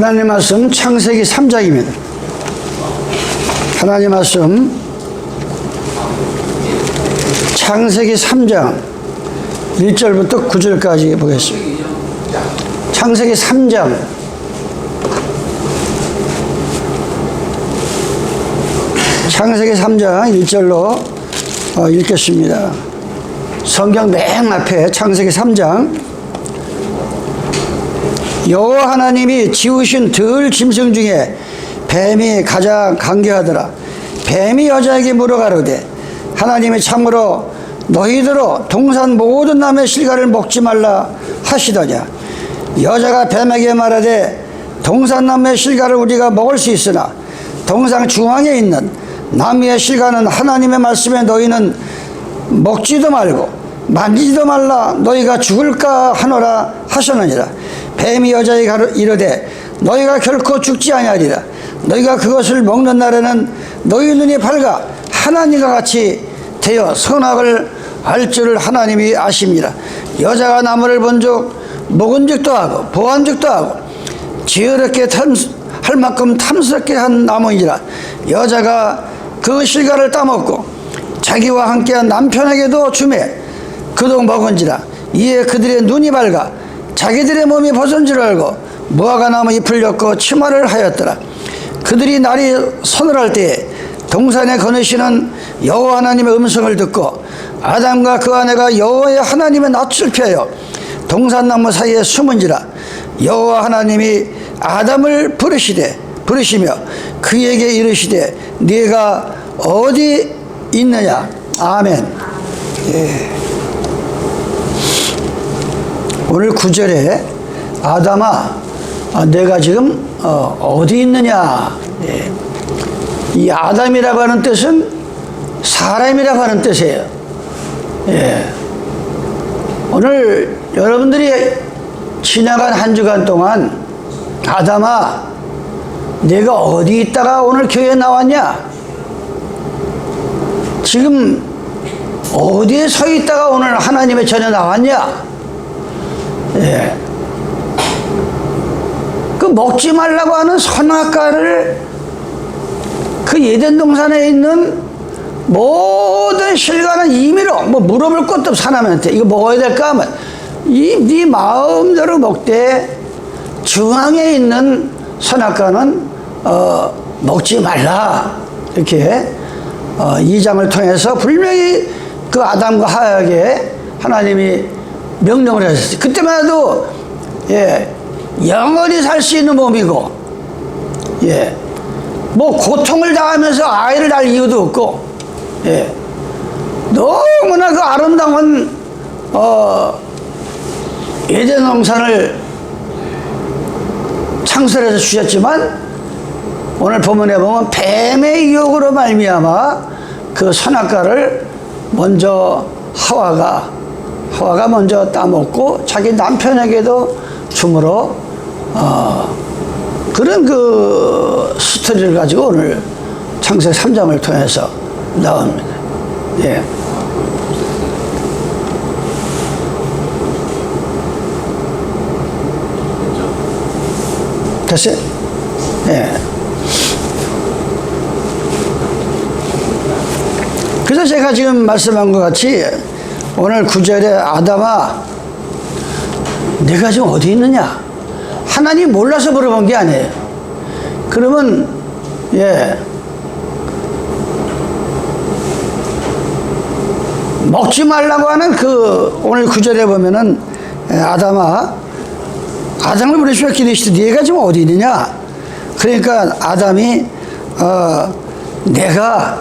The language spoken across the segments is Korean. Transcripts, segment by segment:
하나님 말씀 창세기 3장입니다. 하나님 말씀 창세기 3장 1절부터 9절까지 보겠습니다. 창세기 3장 창세기 3장 1절로 읽겠습니다. 성경 맨 앞에 창세기 3장 여호와 하나님이 지으신 들 짐승 중에 뱀이 가장 간교하더라. 뱀이 여자에게 물어가로되 하나님이 참으로 너희들로 동산 모든 나무의 실과를 먹지 말라 하시더냐. 여자가 뱀에게 말하되 동산 나무의 실과를 우리가 먹을 수 있으나 동산 중앙에 있는 나무의 실과는 하나님의 말씀에 너희는 먹지도 말고 만지지도 말라 너희가 죽을까 하노라 하셨느니라. 뱀이 여자에게 이르되 너희가 결코 죽지 아니하리라. 너희가 그것을 먹는 날에는 너희 눈이 밝아 하나님과 같이 되어 선악을 알 줄을 하나님이 아십니다. 여자가 나무를 본즉 먹은 적도 하고 보한 적도 하고 지혜롭게 할 만큼 탐스럽게 한 나무이니라. 여자가 그 실과를 따먹고 자기와 함께한 남편에게도 주매 그도 먹은지라. 이에 그들의 눈이 밝아 자기들의 몸이 벗은 줄 알고 무화과 나무 잎을 엮고 치마를 하였더라. 그들이 날이 서늘할 때에 동산에 거느시는 여호와 하나님의 음성을 듣고 아담과 그 아내가 여호와의 하나님의 낯을 피하여 동산나무 사이에 숨은지라. 여호와 하나님이 아담을 부르시며 그에게 이르시되 네가 어디 있느냐. 아멘. 예. 오늘 9절에 아담아 내가 지금 어디 있느냐. 예. 이 아담이라고 하는 뜻은 사람이라고 하는 뜻이에요. 예. 오늘 여러분들이 지나간 한 주간 동안 아담아 내가 어디 있다가 오늘 교회에 나왔냐. 지금 어디에 서 있다가 오늘 하나님의 전에 나왔냐. 예. 그 먹지 말라고 하는 선악과를 그 예덴 동산에 있는 모든 실과는 임의로 뭐 물어볼 것도 없어. 하나님한테 이거 먹어야 될까 하면 네 마음대로 먹되 중앙에 있는 선악과는 먹지 말라. 이렇게 2장을 통해서 분명히 그 아담과 하와에게 하나님이 명령을 하셨어요. 그때만 해도 예, 영원히 살 수 있는 몸이고 예, 뭐 고통을 당하면서 아이를 낳을 이유도 없고 예, 너무나 그 아름다운 에덴 동산을 창설해서 주셨지만 오늘 본문에 보면 뱀의 유혹으로 말미암아 그 선악과를 먼저 하와가 먼저 따먹고 자기 남편에게도 줌으로 그런 그 스토리를 가지고 오늘 창세기 3장을 통해서 나옵니다. 예. 됐어요? 예. 그래서 제가 지금 말씀한 것 같이 오늘 9절에 아담아 내가 지금 어디 있느냐. 하나님 몰라서 물어본 게 아니에요. 그러면 예, 먹지 말라고 하는 그 오늘 9절에 보면은 아담아 아담을 부르시며 기르시되 네가 지금 어디 있느냐. 그러니까 아담이 내가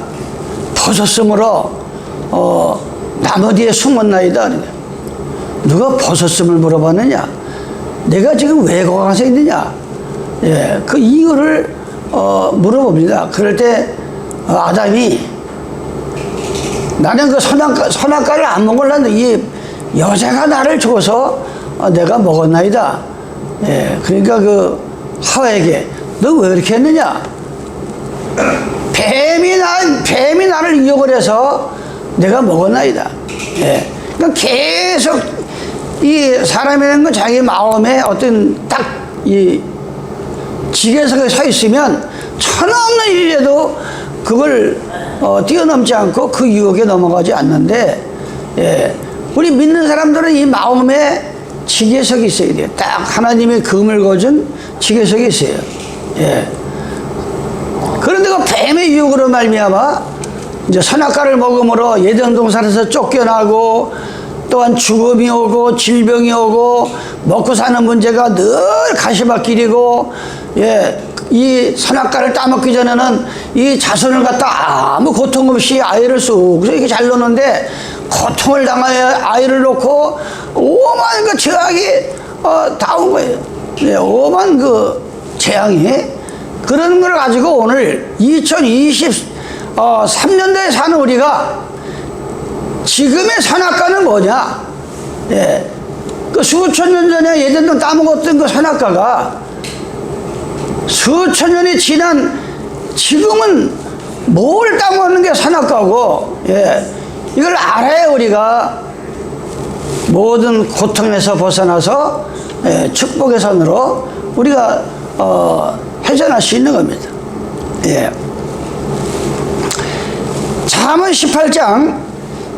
벗었으므로 나무 뒤에 숨었나이다. 누가 벗었음을 물어봤느냐. 내가 지금 왜 거기 가서 있느냐. 예, 그 이유를 물어봅니다. 그럴 때 아담이 나는 그 선악과를 안 먹으려는데 이 여자가 나를 줘서 내가 먹었나이다. 예, 그러니까 그 하와에게 너 왜 이렇게 했느냐. 뱀이 나를 유혹을 해서 내가 먹었나이다. 예. 그러니까 계속 이 사람이라는 건 자기 마음에 어떤 딱 이 지계석에 서 있으면 천없는 일이라도 그걸 뛰어넘지 않고 그 유혹에 넘어가지 않는데, 예, 우리 믿는 사람들은 이 마음에 지계석이 있어야 돼요. 딱 하나님의 금을 거둔 지계석이 있어요. 예. 그런데 그 뱀의 유혹으로 말미암아 이제 선악과를 먹음으로 예전 동산에서 쫓겨나고, 또한 죽음이 오고 질병이 오고 먹고 사는 문제가 늘 가시밭길이고, 예, 이 선악과를 따먹기 전에는 이 자손을 갖다 아무 고통 없이 아이를 쑥 이렇게 잘 놓는데, 고통을 당하여 아이를 놓고 오만 그 죄악이 다 온 거예요. 예, 오만 그 재앙이. 그런 걸 가지고 오늘 2023년도에 사는 우리가 지금의 선악과는 뭐냐? 예, 그 수천 년 전에 예전에 따먹었던 그 선악과가 수천 년이 지난 지금은 뭘 따먹는 게 선악과고, 예, 이걸 알아야 우리가 모든 고통에서 벗어나서, 예, 축복의 선으로 우리가 회전할 수 있는 겁니다. 예. 잠언 18장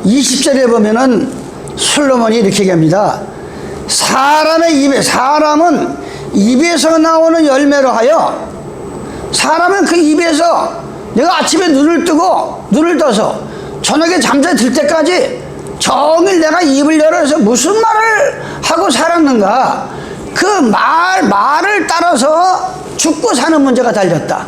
20절에 보면은 솔로몬이 이렇게 얘기합니다. 사람은 입에서 나오는 열매로 하여, 사람은 그 입에서, 내가 아침에 눈을 뜨고 눈을 떠서 저녁에 잠자리 들 때까지 종일 내가 입을 열어서 무슨 말을 하고 살았는가, 그 말을 따라서 죽고 사는 문제가 달렸다.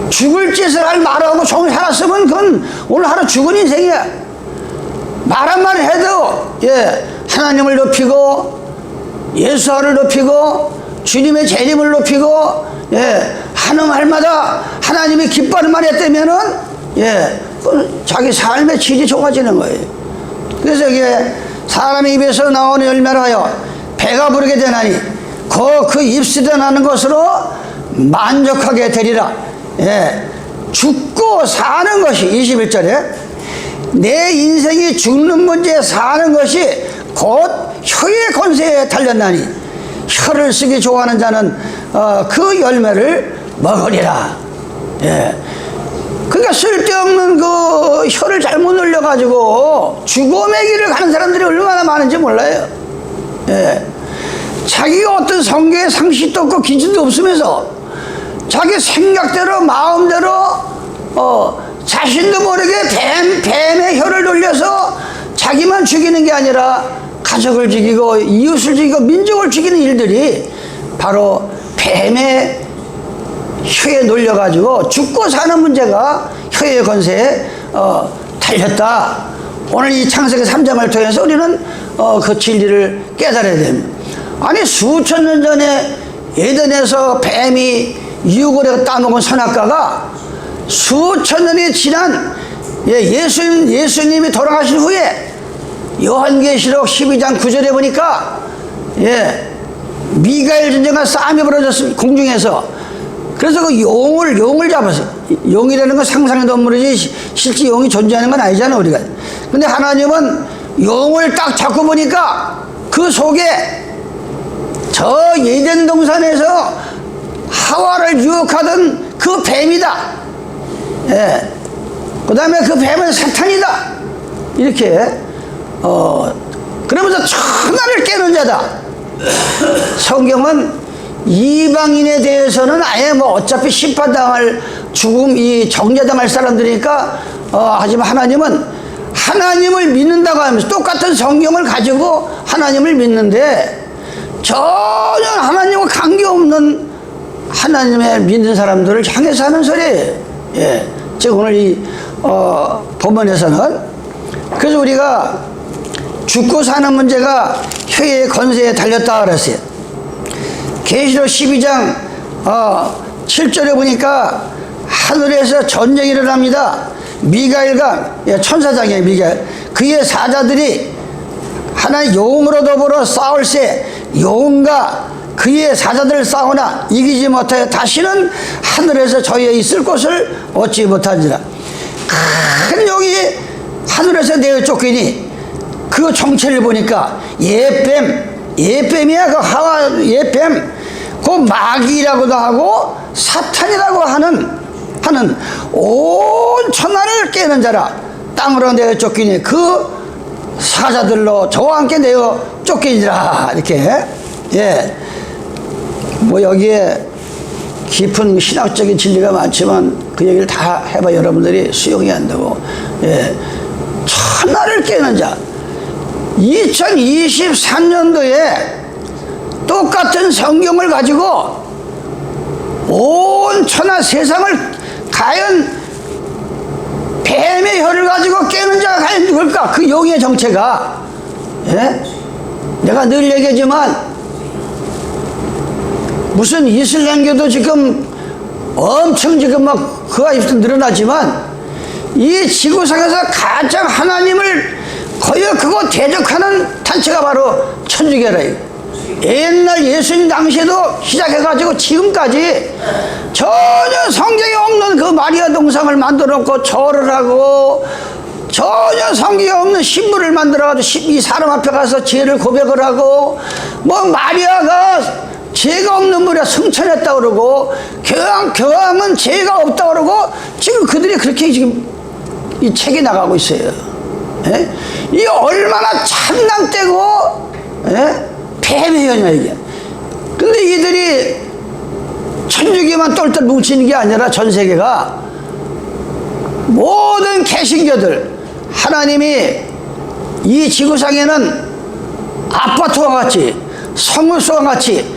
죽을 짓을 할 말하고 종일 살았으면 그건 오늘 하루 죽은 인생이야. 말 한마디 해도, 예, 하나님을 높이고 예수를 높이고 주님의 재림을 높이고, 예, 하는 말마다 하나님이 기뻐하는 말이 했다면은, 예, 자기 삶의 질이 좋아지는 거예요. 그래서 이게 사람의 입에서 나오는 열매로 하여 배가 부르게 되나니 그 입술에 나는 것으로 만족하게 되리라. 예, 죽고 사는 것이 21절에 내 인생이 죽는 문제에 사는 것이 곧 혀의 권세에 달렸나니 혀를 쓰기 좋아하는 자는 그 열매를 먹으리라. 예. 그러니까 쓸데없는 그 혀를 잘못 늘려가지고 죽음의 길을 가는 사람들이 얼마나 많은지 몰라요. 예. 자기가 어떤 성경의 상식도 없고 기준도 없으면서 자기 생각대로 마음대로 자신도 모르게 뱀의 혀를 돌려서 자기만 죽이는 게 아니라 가족을 죽이고 이웃을 죽이고 민족을 죽이는 일들이 바로 뱀의 혀에 놀려가지고 죽고 사는 문제가 혀의 권세에 달렸다. 오늘 이 창세기 3장을 통해서 우리는 그 진리를 깨달아야 됩니다. 아니 수천 년 전에 에덴에서 뱀이 유혹을 해서 따먹은 선악과가 수천 년이 지난 예수님이 돌아가신 후에 요한계시록 12장 9절에 보니까, 예, 미가엘 전쟁과 싸움이 벌어졌습니다. 공중에서. 그래서 그 용을 잡았어요. 용이라는 건 상상의 동물이지 실제 용이 존재하는 건 아니잖아 우리가. 근데 하나님은 용을 딱 잡고 보니까 그 속에 저 예덴 동산에서 하와를 유혹하던 그 뱀이다. 예. 그 다음에 그 뱀은 사탄이다. 이렇게 그러면서 천하를 깨는 자다. 성경은 이방인에 대해서는 아예 뭐 어차피 심판당할 죽음, 이 정죄당할 사람들이니까 하지만 하나님은 하나님을 믿는다고 하면서 똑같은 성경을 가지고 하나님을 믿는데 전혀 하나님과 관계없는 하나님의 믿는 사람들을 향해서 하는 소리예요. 예. 즉 오늘 이 본문에서는 그래서 우리가 죽고 사는 문제가 혀의 권세에 달렸다 그랬어요. 계시록 12장 7절에 보니까 하늘에서 전쟁이 일어납니다. 미가엘과 천사장이에요. 미가엘 그의 사자들이 하나 용으로 더불어 싸울새 용과 그의 사자들을 싸우나 이기지 못하여 다시는 하늘에서 저희에 있을 곳을 얻지 못하니라. 큰 용이 하늘에서 내어 쫓기니 그 정체를 보니까 예뱀이야. 그 하와 예뱀 그 마귀라고도 하고 사탄이라고 하는 온 천하를 깨는 자라. 땅으로 내어 쫓기니 그 사자들로 저와 함께 내어 쫓기니라. 이렇게. 예. 뭐 여기에 깊은 신학적인 진리가 많지만 그 얘기를 다 해봐 여러분들이 수용이 안 되고. 예. 천하를 깨는 자. 2023년도에 똑같은 성경을 가지고 온 천하 세상을 과연 뱀의 혀를 가지고 깨는 자가 과연 누굴까? 그 용의 정체가. 예? 내가 늘 얘기하지만 무슨 이슬람교도 지금 엄청 지금 막 그가 늘어나지만 이 지구상에서 가장 하나님을 거역하고 대적하는 단체가 바로 천주교라. 옛날 예수님 당시에도 시작해가지고 지금까지 전혀 성경에 없는 그 마리아 동상을 만들어 놓고 절을 하고 전혀 성경에 없는 신부를 만들어가지고 이 사람 앞에 가서 죄를 고백을 하고 뭐 마리아가 죄가 없는 분이라 승천했다고 그러고 교황은 죄가 없다고 그러고 지금 그들이 그렇게 지금 이 책이 나가고 있어요. 예? 이게 얼마나 참남되고 예? 뱀의 혀냐 이게. 근데 이들이 천주교만 똘똘 뭉치는 게 아니라 전 세계가 모든 개신교들 하나님이 이 지구상에는 아파트와 같이 성물소와 같이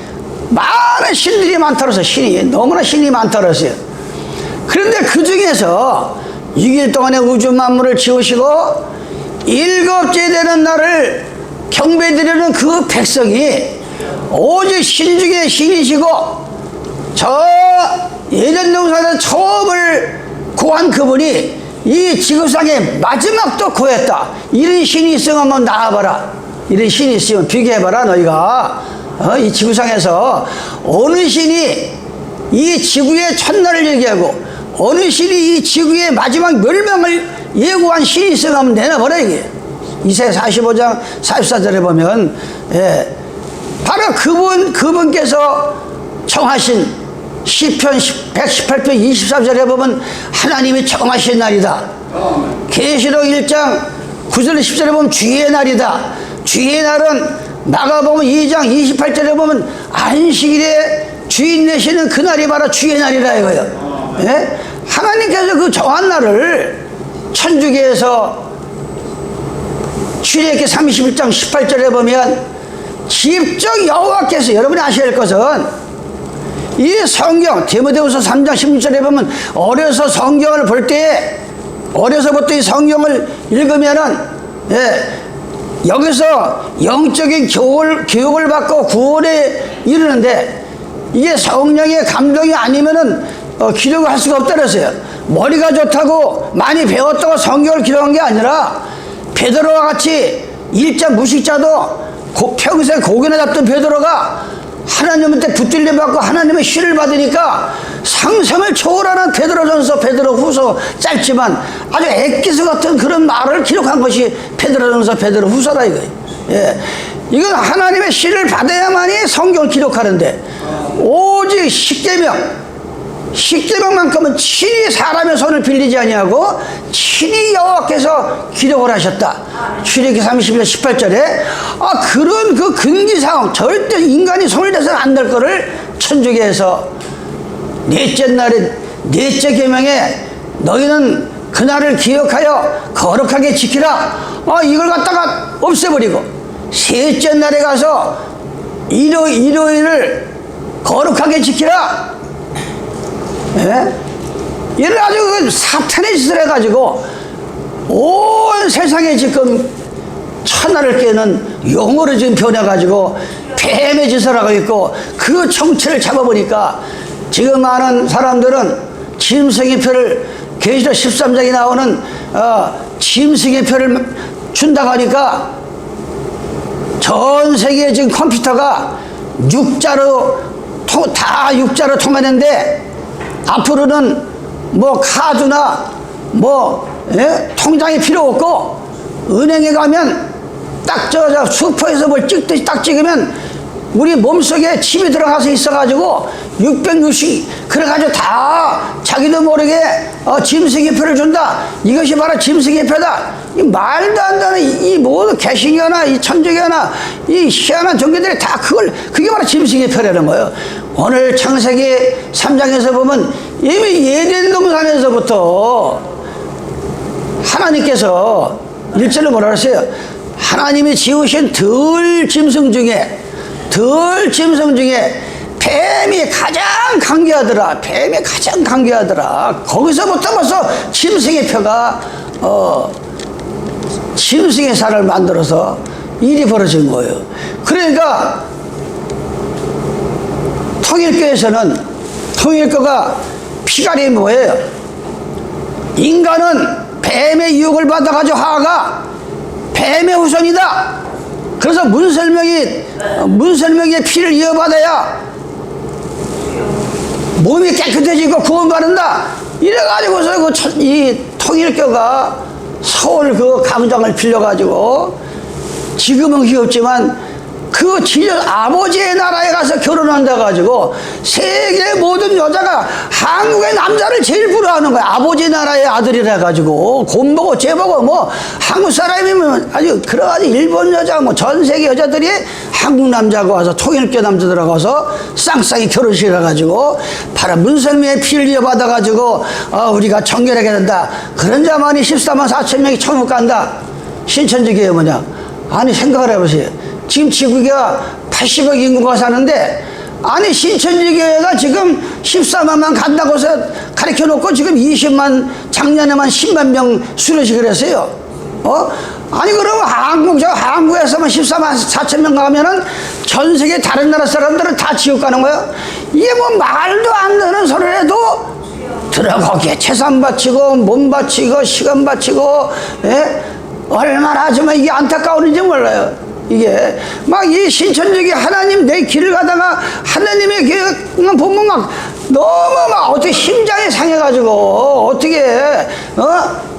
많은 신들이 많다로서 신이 너무나 신이 많다로서요. 그런데 그 중에서 6일 동안에 우주 만물을 지으시고 일곱째 되는 날을 경배드리는 그 백성이 오직 신 중에 신이시고 저 예전 동산에서 처음을 구한 그분이 이 지구상의 마지막도 구했다. 이런 신이 있으면 한번 나와봐라. 이런 신이 있으면 비교해봐라 너희가. 이 지구상에서 어느 신이 이 지구의 첫날을 얘기하고 어느 신이 이 지구의 마지막 멸망을 예고한 신이 있으면 한번 내놔봐라 이게. 이사야 45장 44절에 보면 예, 바로 그분께서 정하신 시편 118편 23절에 보면 하나님이 정하신 날이다. 계시록 1장 9절 10절에 보면 주의 날이다. 주의 날은 마가복음 2장 28절에 보면 안식일에 주인 내시는 그날이 바로 주의 날이라 이거예요. 예? 하나님께서 그 정한 날을 천주교에서 출애굽기 31장 18절에 보면 직접 여호와께서 여러분이 아셔야 할 것은 이 성경 디모데후서 3장 16절에 보면 어려서 성경을 볼 때에 어려서부터 이 성경을 읽으면은 예, 여기서 영적인 교육을 받고 구원에 이르는데 이게 성령의 감동이 아니면은 기록을 할 수가 없다 그랬어요. 머리가 좋다고 많이 배웠다고 성경을 기록한 게 아니라 베드로와 같이 일자 무식자도 평생 고기나 잡던 베드로가 하나님한테 붙들림 받고 하나님의 시를 받으니까 상상을 초월하는 베드로전서 베드로후서 짧지만 아주 액기스 같은 그런 말을 기록한 것이 베드로전서 베드로후서다 이거예요. 예. 이건 하나님의 시를 받아야만이 성경을 기록하는데 오직 십계명만큼은 친히 사람의 손을 빌리지 아니하고 친히 여호와께서 기록을 하셨다. 출애굽기 31장 18절에 그런 그 금기사항 절대 인간이 손을 대서는 안 될 거를 천주교에서 넷째 날에 넷째 계명에 너희는 그날을 기억하여 거룩하게 지키라. 이걸 갖다가 없애버리고 셋째 날에 가서 일요일을 거룩하게 지키라. 예? 이를 아주 사탄의 짓을 해가지고 온 세상에 지금 천하를 깨는 용어로 지금 변해가지고 뱀의 짓을 하고 있고 그 정체를 잡아보니까 지금 많은 사람들은 짐승의 표를 계시록 13장에 나오는 짐승의 표를 준다고 하니까 전 세계에 지금 컴퓨터가 다 육자로 통하는데 앞으로는 뭐 카드나 통장이 필요 없고 은행에 가면 딱 저 슈퍼에서 뭘 찍듯이 딱 찍으면 우리 몸속에 침이 들어가서 있어가지고 660 그래가지고 다 자기도 모르게 짐승의표를 준다. 이것이 바로 짐승의표다. 이 말도 안 되는 이 모든 개신교나 이 천주교나 이 희한한 종교들이 다 그게 바로 짐승의표라는 거예요. 오늘 창세기 3장에서 보면 이미 예덴 동산에서부터 하나님께서 1절로 뭐라 그랬어요? 하나님이 지으신 들 짐승 중에 뱀이 가장 강교하더라. 뱀이 가장 강교하더라. 거기서부터 벌써 짐승의 표가 짐승의 살을 만들어서 일이 벌어진 거예요. 그러니까 통일교가 피갈이 뭐예요? 인간은 뱀의 유혹을 받아가지고 하하가 뱀의 후손이다. 그래서 문설명의 피를 이어받아야 몸이 깨끗해지고 구원받는다. 이래가지고서 이 통일교가 서울 그 강장을 빌려가지고 지금은 귀엽지만 그 아버지의 나라에 가서 결혼한다 가지고 세계 모든 여자가 한국의 남자를 제일 부러워하는 거야. 아버지 나라의 아들이라 가지고 곰보고 쟤보고 뭐 한국 사람이면 아주 그래가지고 일본 여자 뭐 전 세계 여자들이 한국 남자가 와서 통일교 남자들하고 와서 쌍쌍이 결혼식을 해가지고 바로 문설미의 피를 이어받아 가지고 우리가 정결하게 된다. 그런 자만이 14만 4천 명이 천국 간다. 신천지교회 뭐냐? 아니 생각을 해보세요. 지금 지구가 80억 인구가 사는데 아니 신천지교회가 지금 14만만 간다고 해서 가르쳐 놓고 지금 20만 작년에만 10만 명 수료식을 했어요. 아니 그러면 한국에서만 14만 4천 명 가면은 전 세계 다른 나라 사람들은 다 지옥 가는 거야? 이게 뭐 말도 안 되는 소리를 해도 거기에 재산 바치고 몸 바치고 시간 바치고 얼마나 하지만 이게 안타까운지 몰라요. 이게 막 이 신천지기 하나님 내 길을 가다가 하나님의 길만 보면 막 너무 막 어떻게 심장이 상해가지고 어떻게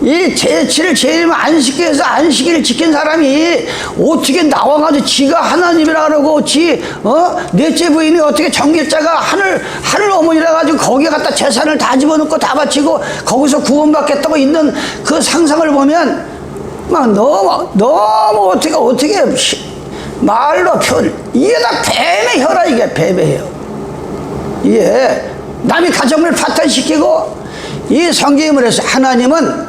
이 제치를 제일 안식기 해서 안식일을 지킨 사람이 어떻게 나와가지고 지가 하나님이라 그러고 넷째 부인이 어떻게 정길자가 하늘 어머니라 가지고 거기에 갖다 재산을 다 집어넣고 다 바치고 거기서 구원받겠다고 있는 그 상상을 보면 막 너무 어떻게 말로 이게 다 뱀의 혀라. 이게 뱀의 혀. 이게 남의 가정을 파탄시키고 이 성경을 해서 하나님은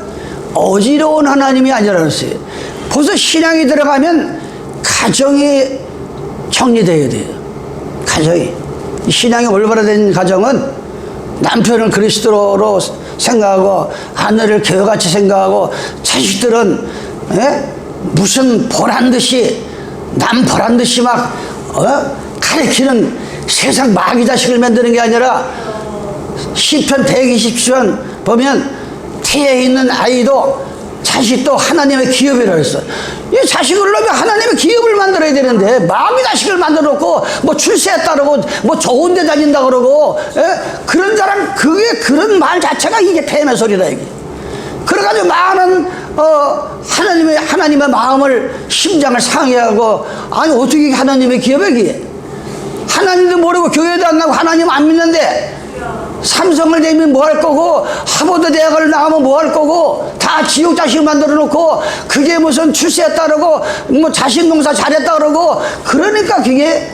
어지러운 하나님이 아니라 그랬어요. 벌써 신앙이 들어가면 가정이 정리되어야 돼요. 가정이 신앙이 올바른 가정은 남편을 그리스도로 생각하고 아내를 개같이 생각하고 자식들은 무슨 보란듯이 남 보란듯이 막 가르치는 세상 마귀 자식을 만드는 게 아니라 시편 120편 보면 태에 있는 아이도 자식도 하나님의 기업이라고 했어. 이 자식을 놓으면 하나님의 기업을 만들어야 되는데 마귀 자식을 만들어 놓고 뭐 출세했다 그러고 뭐 좋은 데 다닌다 그러고 그런 사람 그런 말 자체가 이게 뱀의 소리라 이게. 그래가지고 많은 하나님의 마음을 심장을 상해하고 아니 어떻게 하나님의 기업이기에 하나님도 모르고 교회도 안 나고 하나님 안 믿는데 삼성을 내면 뭐 할 거고 하버드 대학을 나가면 뭐 할 거고 다 지옥 자식 만들어 놓고 그게 무슨 출세했다 그러고 뭐 자식 농사 잘했다 그러고 그러니까 그게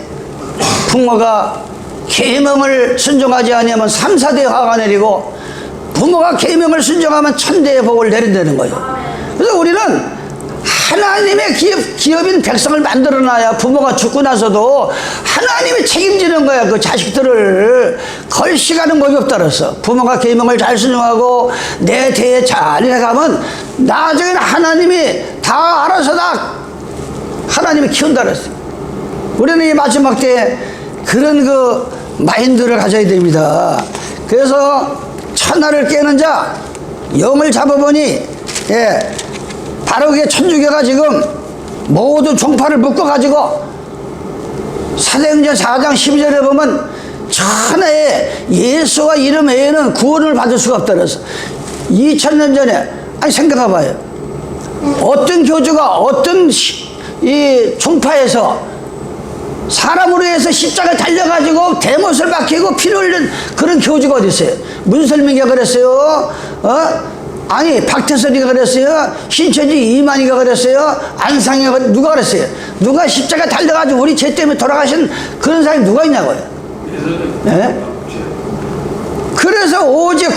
부모가 계명을 순종하지 않으면 3, 4대 화가 내리고 부모가 계명을 순종하면 천대의 복을 내린다는 거예요. 그래서 우리는 하나님의 기업인 백성을 만들어놔야 부모가 죽고 나서도 하나님이 책임지는 거야. 그 자식들을 걸식하는 법이 없다 그랬어. 부모가 계명을 잘 순종하고 내 대에 잘 해가면 나중에는 하나님이 다 알아서 다 하나님이 키운다 그랬어. 우리는 이 마지막 때에 그런 그 마인드를 가져야 됩니다. 그래서 천하를 깨는 자 영을 잡아보니 바로 그게 천주교가 지금 모든 종파를 묶어가지고 사도행전 4장 12절에 보면 천하에 예수와 이름 외에는 구원을 받을 수가 없다 그래서 2000년 전에 아니 생각해봐요. 어떤 교주가 어떤 이 종파에서 사람으로 해서 십자가에 달려가지고 대못을 박히고 피를 흘린 그런 교주가 어디 있어요? 문설민이가 그랬어요? 아니 박태선이가 그랬어요? 신천지 이만희가 그랬어요? 안상이가 누가 그랬어요? 누가 십자가에 달려가지고 우리 죄 때문에 돌아가신 그런 사람이 누가 있냐고요? 네? 그래서 오직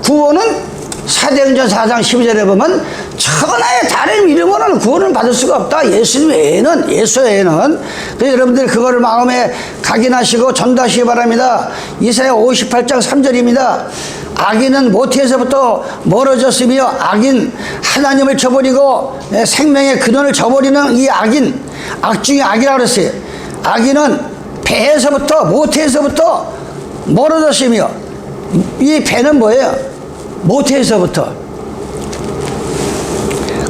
구원은 사도행전 4장 12절에 보면 천하의 다른 이름으로는 구원을 받을 수가 없다. 예수 외에는. 그래서 여러분들 그거를 마음에 각인하시고 전도하시기 바랍니다. 이사야 58장 3절입니다. 악인은 모태에서부터 멀어졌으며 악인 하나님을 저버리고 생명의 근원을 저버리는 이 악인, 악 중에 악이라고 그랬어요. 악인은 배에서부터 모태에서부터 멀어졌으며, 이 배는 뭐예요? 모태에서부터.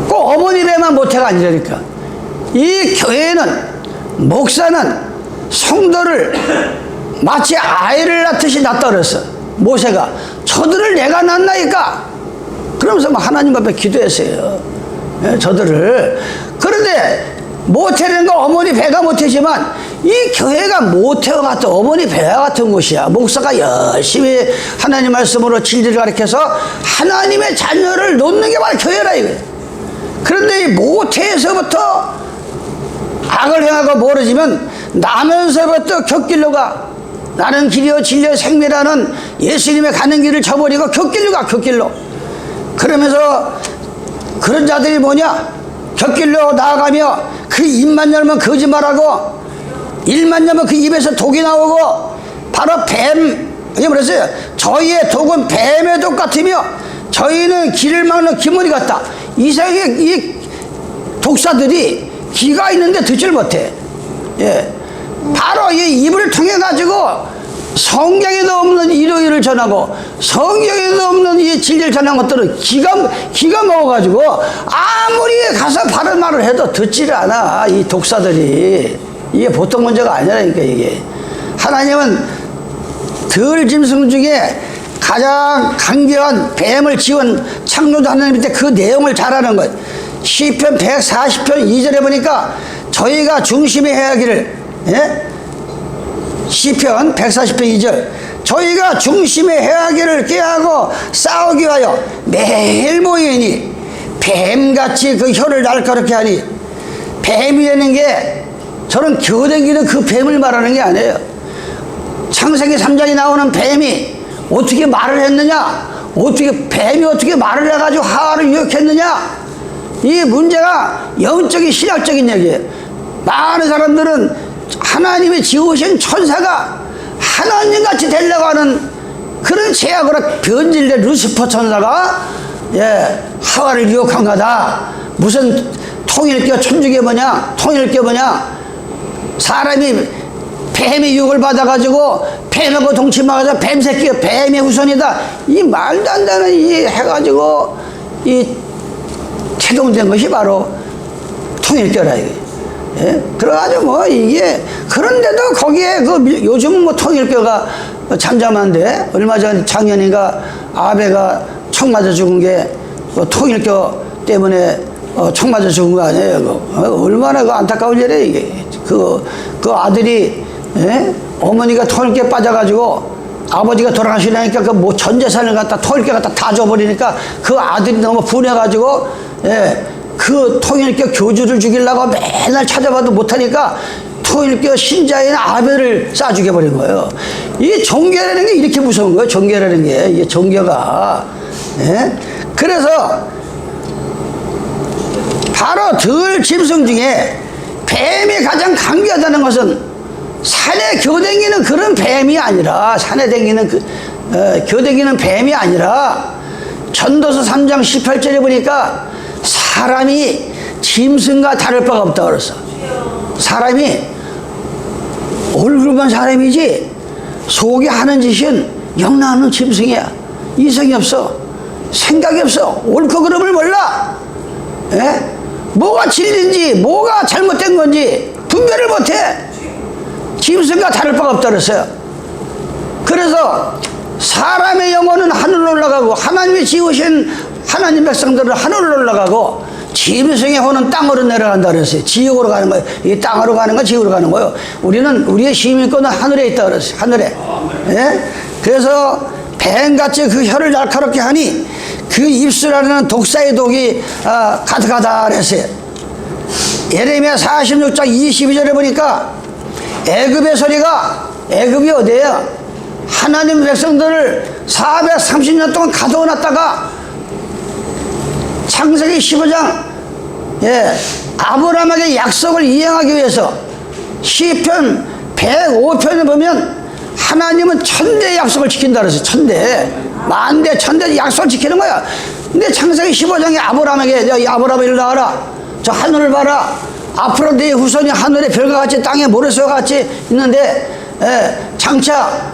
꼭 어머니 배만 모태가 아니라니까. 이 교회는, 목사는 성도를 마치 아이를 낳듯이 낳다 그랬어. 모세가 저들을 내가 낳나이까. 그러면서 막 하나님 앞에 기도했어요. 저들을. 그런데 모태라는 거 어머니 배가 모태지만 이 교회가 모태와 같은 어머니 배와 같은 곳이야. 목사가 열심히 하나님 말씀으로 진리를 가르쳐서 하나님의 자녀를 놓는 게 바로 교회라 이거예요. 그런데 이 모태에서부터 악을 행하고 멀어지면 나면서부터 곁길로 가. 나는 길이요 진리요 생명이라는 예수님의 가는 길을 저버리고 곁길로 가. 곁길로. 그러면서 그런 자들이 뭐냐? 곁길로 나아가며 그 입만 열면 거짓말하고 일만 열면 그 입에서 독이 나오고 바로 뱀, 이게 뭐랬어요? 저희의 독은 뱀의 독 같으며 저희는 길을 막는 기문이 같다. 이상하게 이 독사들이 귀가 있는데 듣질 못해. 예. 바로 이 입을 통해 가지고 성경에도 없는 이루의를 전하고 성경에도 없는 이 진리를 전하는 것들은 기가 먹어가지고 아무리 가서 바른 말을 해도 듣지를 않아. 이 독사들이. 이게 보통 문제가 아니라니까. 이게 하나님은 들 짐승 중에 가장 강경한 뱀을 지은 창조주 하나님한테 그 내용을 잘 아는 거예요. 시편 140편 2절에 보니까 저희가 중심에 해야 하기를, 예? 시편 140편 2절, 저희가 중심에 해야 하기를 꾀하고 싸우기 위하여 매일 모이니 뱀같이 그 혀를 날카롭게 하니. 뱀이라는 게 저는 겨우댕기는 그 뱀을 말하는 게 아니에요. 창세기 3장에 나오는 뱀이 어떻게 말을 했느냐, 뱀이 어떻게 말을 해가지고 하와를 유혹했느냐, 이 문제가 영적인 신학적인 얘기예요. 많은 사람들은 하나님이 지으신 천사가 하나님같이 되려고 하는 그런 제약으로 변질된 루시퍼 천사가, 예, 하와를 유혹한 거다. 무슨 통일교 천주교 뭐냐, 통일교 뭐냐, 사람이 뱀의 유혹을 받아가지고 뱀하고 동침하자 뱀새끼가 뱀의 후손이다. 이 말도 안 되는 이 해가지고 이 태동된 것이 바로 통일교라 이게. 예? 그래가지고 뭐 이게, 그런데도 거기에 요즘은 뭐 통일교가 잠잠한데, 얼마 전 작년인가 아베가 총 맞아 죽은 게 통일교 때문에 총 맞아 죽은 거 아니에요. 얼마나 안타까운 일이에요 이게. 그 아들이, 예? 어머니가 통일교에 빠져가지고 아버지가 돌아가시려니까 뭐 전 재산을 갖다 통일교 갖다 다 줘버리니까 그 아들이 너무 분해가지고, 예, 그 통일교 교주를 죽이려고 맨날 찾아봐도 못하니까 통일교 신자인 아벨을 쏴 죽여버린 거예요. 이 종교라는 게 이렇게 무서운 거예요. 종교라는 게, 이게 종교가. 예? 그래서 바로 들 짐승 중에 뱀이 가장 강교하다는 것은 산에 겨댕기는 그런 뱀이 아니라, 산에 댕기는 겨댕기는 뱀이 아니라, 전도서 3장 18절에 보니까 사람이 짐승과 다를 바가 없다고 그랬어. 사람이 얼굴만 사람이지 속에 하는 짓은 영나하는 짐승이야. 이성이 없어. 생각이 없어. 옳고 그름을 몰라. 예? 뭐가 진리인지 뭐가 잘못된 건지 분별을 못해. 짐승과 다를 바가 없다고 그랬어요. 그래서 사람의 영혼은 하늘로 올라가고 하나님이 지으신 하나님 백성들은 하늘로 올라가고 짐승의 혼은 땅으로 내려간다 그랬어요. 지옥으로 가는 거예요. 이 땅으로 가는 거, 지옥으로 가는 거예요. 우리의 시민권은 하늘에 있다 그랬어요. 하늘에. 예? 그래서 뱀같이 그 혀를 날카롭게 하니 그 입술 안에는 독사의 독이 가득하다 그랬어요. 예레미야 46장 22절에 보니까 애굽의 소리가, 애굽이 어디예요? 하나님 백성들을 430년 동안 가둬놨다가 창세기 15장 아브라함에게 약속을 이행하기 위해서 시편 105편에 보면 하나님은 천대의 약속을 지킨다 그랬어요. 천대, 만대, 천대 약속을 지키는 거야. 근데 창세기 15장에 아브라함에게, 아브라함 일로 나와라, 저 하늘을 봐라, 앞으로 네 후손이 하늘의 별과 같이 땅의 모래새와 같이 있는데 장차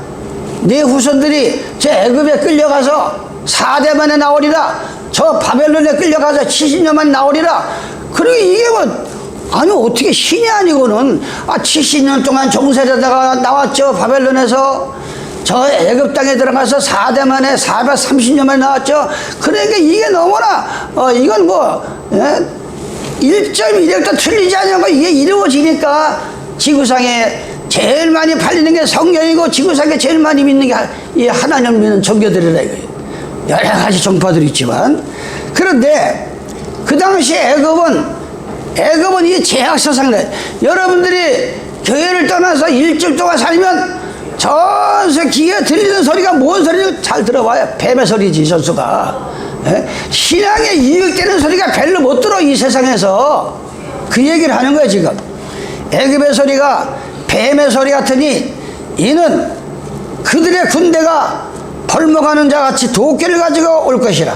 네 후손들이 저 애굽에 끌려가서 4대 만에 나오리라, 저 바벨론에 끌려가서 70년 만에 나오리라. 그리고 이게 아니 어떻게 신이 아니고는 70년 동안 종살이하다가 나왔죠. 바벨론에서 저 애굽 땅에 들어가서 4대 만에 430년 만에 나왔죠. 그러니까 이게 너무나 이건 1.1획도 틀리지 않냐고 이게 이루어지니까 지구상에 제일 많이 팔리는 게 성경이고 지구상에 제일 많이 믿는 게 이 하나님을 믿는 종교들이라 이거예요. 여러 가지 종파들이 있지만, 그런데 그 당시 애굽은 이 제약 세상이래. 여러분들이 교회를 떠나서 일주일 동안 살면 전세 귀에 들리는 소리가 뭔 소리인지 잘 들어봐요. 뱀의 소리지, 전수가. 신앙에 이익되는 소리가 별로 못 들어, 이 세상에서. 그 얘기를 하는 거예요, 지금. 애굽의 소리가 뱀의 소리 같으니 이는 그들의 군대가 벌목하는 자 같이 도끼를 가지고 올 것이라.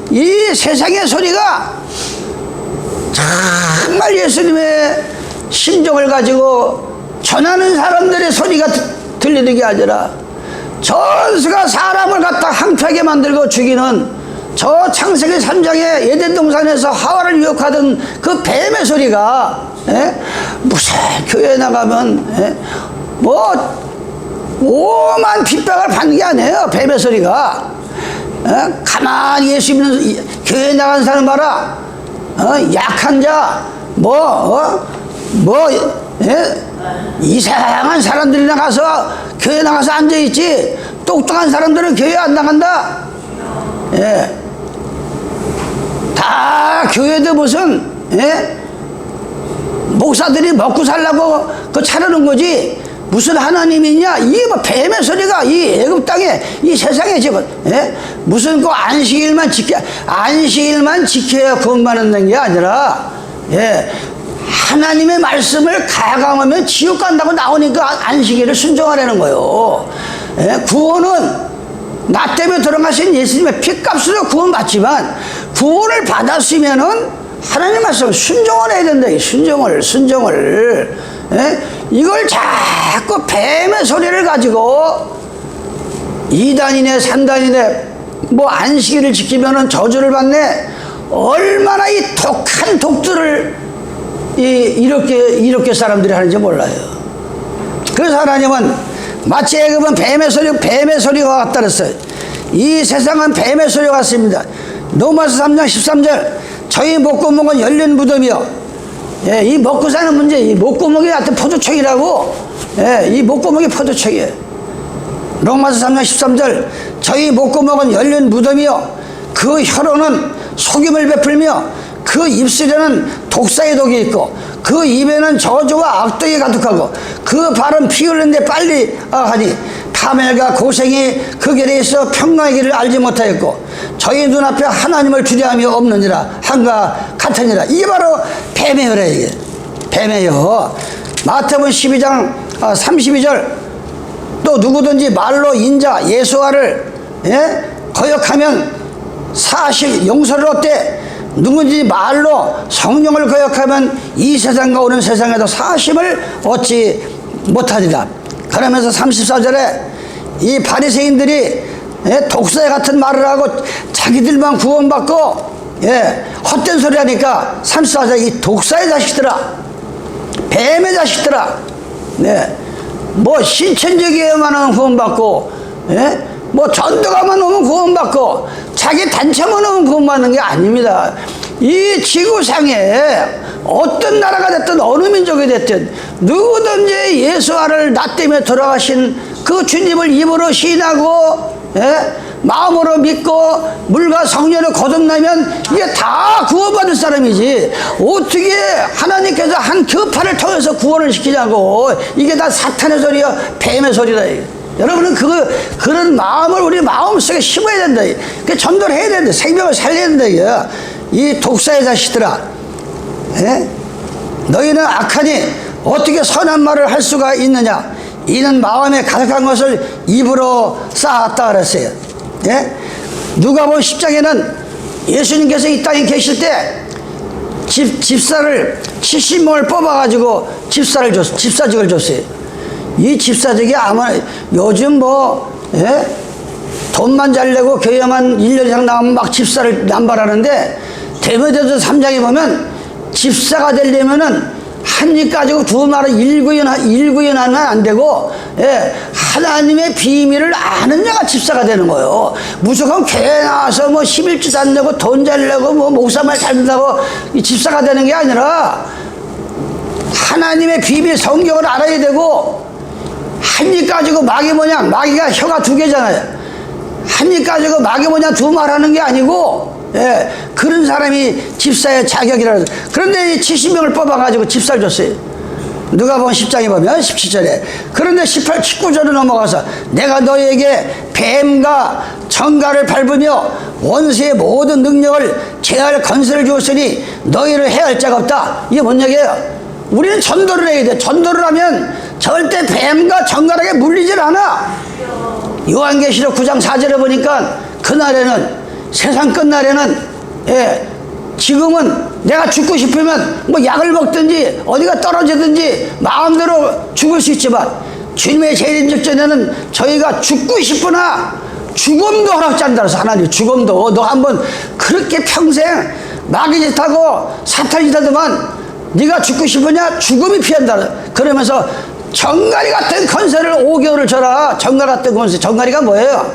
이 세상의 소리가 정말 예수님의 심정을 가지고 전하는 사람들의 소리가 들리는 게 아니라 전수가 사람을 갖다 항폐하게 만들고 죽이는 저 창세기 3장의 에덴 동산에서 하와를 유혹하던 그 뱀의 소리가 무슨 교회에 나가면 오만 핍박을 받는 게 아니에요. 뱀의 소리가. 가만히 예수 믿는 교회에 나간 사람 봐라. 약한 자, 이상한 사람들이 나가서 교회 나가서 앉아있지, 똑똑한 사람들은 교회 안 나간다. 다 교회도 무슨 목사들이 먹고 살라고 차려놓은 거지, 무슨 하나님이 있냐. 이게 뱀의 소리가 이 애굽 땅에, 이 세상에 지금 무슨 안식일만 지켜야 구원받는 게 아니라 하나님의 말씀을 가감하면 지옥 간다고 나오니까 안식일을 순종하라는 거예요. 구원은 나 때문에 돌아가신 예수님의 피값으로 구원받지만, 구원을 받았으면은 하나님 말씀을 순종을 해야 된다. 순종을. 이걸 자꾸 뱀의 소리를 가지고 2단이네 3단이네 안식일을 지키면은 저주를 받네. 얼마나 이 독한 독들을 이렇게 사람들이 하는지 몰라요. 그래서 하나님은 마치 애굽은 뱀의 소리가 같다 그랬어요. 이 세상은 뱀의 소리가 같습니다. 로마서 3장 13절 저희 목구멍은 열린 무덤이요. 이 먹고 사는 문제, 이 목구멍이 하여튼 포도청이라고. 이 목구멍이 포도청이에요. 로마서 3장 13절 저희 목구멍은 열린 무덤이요 그 혀로는 속임을 베풀며 그 입술에는 독사의 독이 있고 그 입에는 저주와 악독이 가득하고 그 발은 피 흘리는데 빨리 하니 파멸과 고생이 그 길에 있어 평강의 길을 알지 못하였고 저희 눈앞에 하나님을 두려움이 없느니라 한과 같으니라. 이게 바로 뱀의 혀래. 이게 뱀의 혀. 마태복음 12장 32절 또 누구든지 말로 인자 예수와를 거역하면 사실 용서를 얻되 누구든지 말로 성령을 거역하면 이 세상과 오는 세상에도 사심을 얻지 못하리라. 그러면서 34절에 이 바리새인들이 독사에 같은 말을 하고 자기들만 구원받고 헛된 소리 하니까 34절 이 독사의 자식들아, 뱀의 자식들아, 신천지교회만 하면 구원받고 전도가만 오면 구원받고 자기 단체만 구원받는 게 아닙니다. 이 지구상에 어떤 나라가 됐든 어느 민족이 됐든 누구든지 예수와를 나 때문에 돌아가신 그 주님을 입으로 시인하고 마음으로 믿고 물과 성령을 거듭나면 이게 다 구원받을 사람이지, 어떻게 하나님께서 한 교파를 통해서 구원을 시키냐고. 이게 다 사탄의 소리야, 뱀의 소리다. 여러분은 그런 마음을 우리 마음속에 심어야 된다. 그 전도를 해야 된다. 생명을 살려야 된다. 이 독사의 자식들아, 너희는 악하니 어떻게 선한 말을 할 수가 있느냐. 이는 마음에 가득한 것을 입으로 쌓았다 그랬어요. 누가복음 10장에는 예수님께서 이 땅에 계실 때 집사를 70명을 뽑아가지고 집사직을 줬어요. 이 집사직이 아마 요즘 돈만 잘 내고 교회만 1년 이상 나오면 막 집사를 남발하는데, 디모데전서 3장에 보면 집사가 되려면은 한 일 가지고 두 말을 일구연하면 안 되고, 하나님의 비밀을 아는 자가 집사가 되는 거예요. 무조건 교회 나와서 11주도 안 내고 돈 잘 내고 목사 말 잘 듣다고 이 집사가 되는 게 아니라, 하나님의 비밀 성경을 알아야 되고, 한 입 가지고 마귀 모양, 마귀가 혀가 두 개잖아요. 한 입 가지고 마귀 모양 두 말 하는 게 아니고, 그런 사람이 집사의 자격이라고. 그런데 이 70명을 뽑아가지고 집사를 줬어요. 누가복음 10장에 보면 17절에. 그런데 19절로 넘어가서 내가 너희에게 뱀과 정갈을 밟으며 원수의 모든 능력을 제할 건설을 주었으니 너희를 해할 자가 없다. 이게 뭔 얘기예요? 우리는 전도를 해야 돼. 전도를 하면 절대 뱀과 정갈에게 물리질 않아. 요한계시록 9장 4절에 보니까 그날에는, 세상 끝날에는, 지금은 내가 죽고 싶으면 약을 먹든지 어디가 떨어지든지 마음대로 죽을 수 있지만, 주님의 재림 직전에는 저희가 죽고 싶으나 죽음도 허락지 않는다 그래서, 하나님 죽음도 너 한번 그렇게 평생 마귀짓하고 사탄짓하더만 네가 죽고 싶으냐? 죽음이 피한다. 그러면서 정갈이 같은 건설을 5개월을 줘라. 정갈 같은 건설. 정갈이가 뭐예요?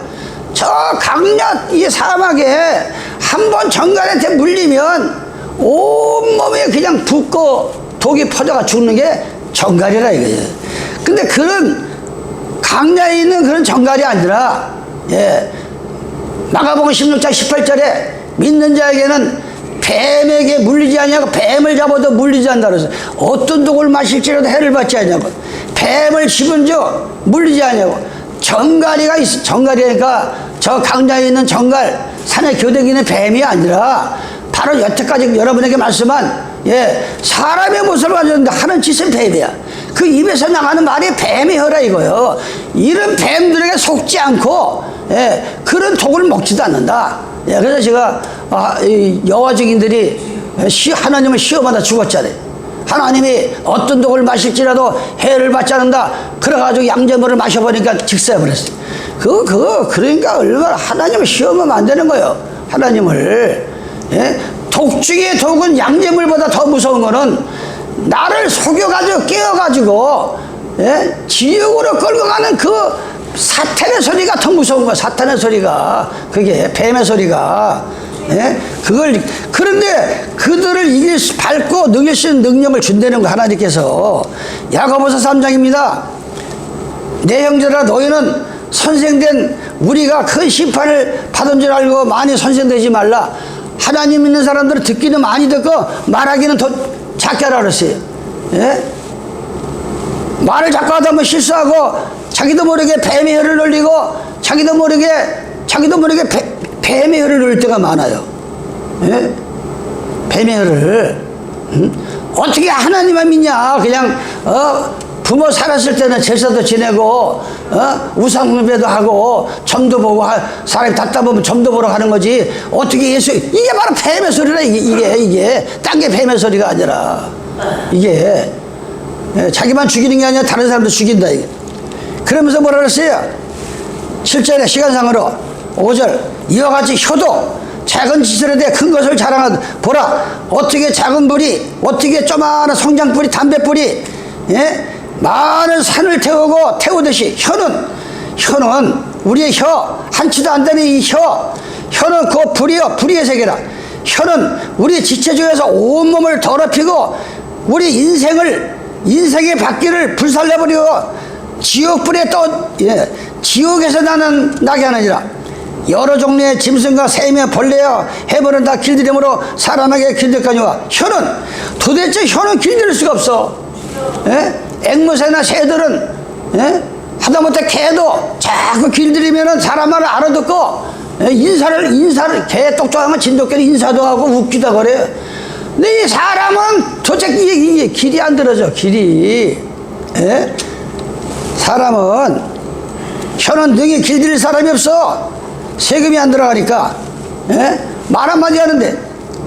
저 강렬 이 사막에 한번 정갈한테 물리면 온몸에 그냥 붓고 독이 퍼져가 죽는 게 정갈이라 이거예요. 근데 그런 강야에 있는 그런 정갈이 아니라, 마가복음 16장 18절에 믿는 자에게는 뱀에게 물리지 않냐고, 뱀을 잡아도 물리지 않는다 그래서, 어떤 독을 마실지라도 해를 받지 않냐고, 뱀을 집은저 물리지 않냐고. 정갈이가 있어. 정갈이니까 저 강야에 있는 정갈, 산에 교대기는 뱀이 아니라 바로 여태까지 여러분에게 말씀한 사람의 모습을 가졌는데 하는 짓은 뱀이야. 그 입에서 나가는 말이 뱀의 혀라 이거요. 이런 뱀들에게 속지 않고 그런 독을 먹지도 않는다. 그래서 제가 여호와 증인들이 하나님을 시험하다 죽었잖아요. 하나님이 어떤 독을 마실지라도 해를 받지 않는다. 그래가지고 양제물을 마셔보니까 직사해버렸어요. 그러니까 얼마나 하나님을 시험하면 안 되는 거예요. 하나님을. 독 중에 독은 양제물보다 더 무서운 거는 나를 속여가지고 깨어가지고 지옥으로 끌고 가는 그 사탄의 소리가 더 무서운 거야. 사탄의 소리가, 그게 뱀의 소리가. 그런데 그들을 밟고 능일 수 있는 능력을 준다는 거 하나님께서. 야고보서 3장입니다. 내 형제라 너희는 선생된 우리가 큰 심판을 받은 줄 알고 많이 선생되지 말라. 하나님 믿는 사람들은 듣기는 많이 듣고 말하기는 더 작게 하라 그랬어요. 말을 자꾸 하다 보면 실수하고 자기도 모르게 뱀의 혀를 놀리고 자기도 모르게 뱀의 혀를 놀릴 때가 많아요. 뱀의 혀를. 어떻게 하나님만 믿냐. 그냥 부모 살았을 때는 제사도 지내고 우상숭배도 하고 점도 보고 사람이 닫다 보면 점도 보러 가는 거지. 어떻게 예수, 이게 바로 뱀의 소리라. 이게 딴 게 뱀의 소리가 아니라 이게 자기만 죽이는 게 아니라 다른 사람도 죽인다 이게. 그러면서 뭐라 그랬어요? 7절에 시간상으로 5절 이와 같이 혀도 작은 짓을 해대 큰 것을 자랑하다. 보라 어떻게 작은 뿌리, 어떻게 조그마한 성장뿌리, 담배뿌리 많은 산을 태우듯이 혀는 우리의 혀, 한치도 안 되는 이 혀는 그 불이요, 불의의 세계라. 혀는 우리 지체 중에서 온몸을 더럽히고 우리 인생의 바퀴를 불살려버리고 지옥불에 지옥에서 나게 하느니라. 여러 종류의 짐승과 새며 벌레와 해부는 다 길들임으로 사람에게 길들거니와. 도대체 혀는 길들일 수가 없어. 앵무새나 새들은 하다못해 개도 자꾸 길들이면은 사람 말을 알아듣고 인사를 개 똑똑하면 진돗개는 인사도 하고 웃기다 그래. 근데 이 사람은 도대체 이게 길이 안 들어져. 길이. 사람은 혀는 등에 길들일 사람이 없어. 세금이 안 들어가니까. 말 한마디 하는데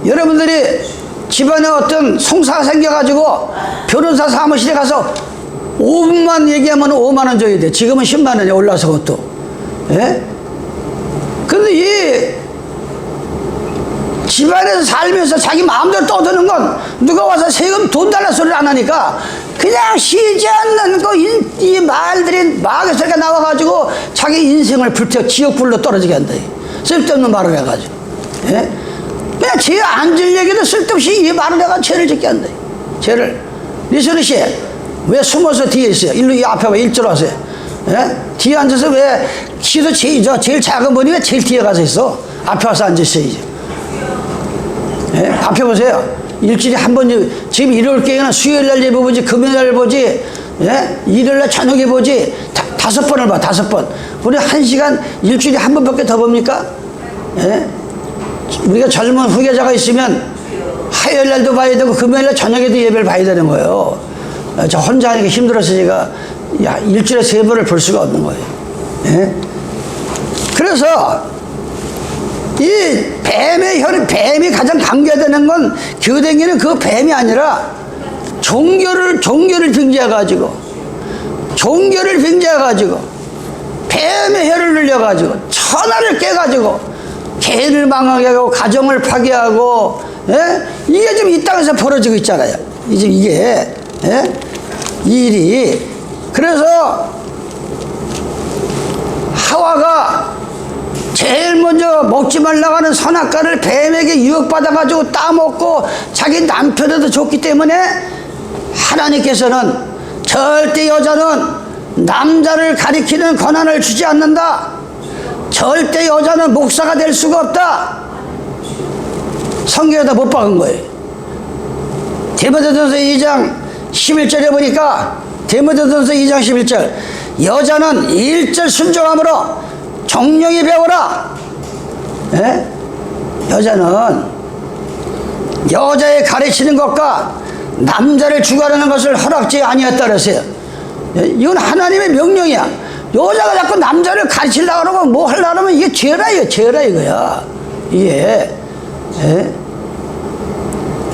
여러분들이 집안에 어떤 송사가 생겨가지고 변호사 사무실에 가서 5분만 얘기하면 5만 원 줘야 돼. 지금은 10만 원이 올라서 그것도. 근데 이 집안에서 살면서 자기 마음대로 떠드는 건 누가 와서 세금 돈 달라 소리를 안 하니까 그냥 쉬지 않는 이 말들이 마귀소리가 나와가지고 자기 인생을 불태워 지옥불로 떨어지게 한다. 쓸데없는 말을 해가지고. 그냥 죄 안 질 얘기도 쓸데없이 이 말을 해가 죄를 짓게 한다. 죄를. 리소리 씨, 왜 숨어서 뒤에 있어요? 일로 이 앞에 와, 일자로 하세요. 뒤에 앉아서 왜 키도 제일 작은 분이 왜 제일 뒤에 가서 있어? 앞에 와서 앉으셔야죠. 앞에 보세요. 일주일에 한 번, 지금 일요일 경우는 수요일날 예배 보지, 금요일날 보지, 일요일날 저녁에 보지, 5번을 봐, 5번. 우리 1시간 일주일에 한 번밖에 더 봅니까? 우리가 젊은 후계자가 있으면 화요일날도 봐야 되고, 금요일날 저녁에도 예배를 봐야 되는 거예요. 저 혼자 하니까 힘들어서 제가 일주일에 3번을 볼 수가 없는 거예요. 그래서 이 뱀이 가장 강조되는 건 교댕이는 그 뱀이 아니라 종교를 빙자해가지고 뱀의 혀를 늘려가지고 천하를 깨가지고 개인을 망하게 하고 가정을 파괴하고 이게 지금 이 땅에서 벌어지고 있잖아요. 이게 이 일이. 그래서 하와가 제일 먼저 먹지 말라고 하는 선악과를 뱀에게 유혹받아가지고 따먹고 자기 남편에도 줬기 때문에 하나님께서는 절대 여자는 남자를 가리키는 권한을 주지 않는다. 절대 여자는 목사가 될 수가 없다. 성경에다 못 박은 거예요. 디모데전서 2장 11절에 보니까 디모데전서 2장 11절 여자는 1절 순종함으로 정령이 배워라. 여자는 여자의 가르치는 것과 남자를 주관하는 것을 허락지 아니었다 그랬어요. 이건 하나님의 명령이야. 여자가 자꾸 남자를 가르치려고 그러고 뭐 하려고 하면 이게 죄라 이거야. 이게.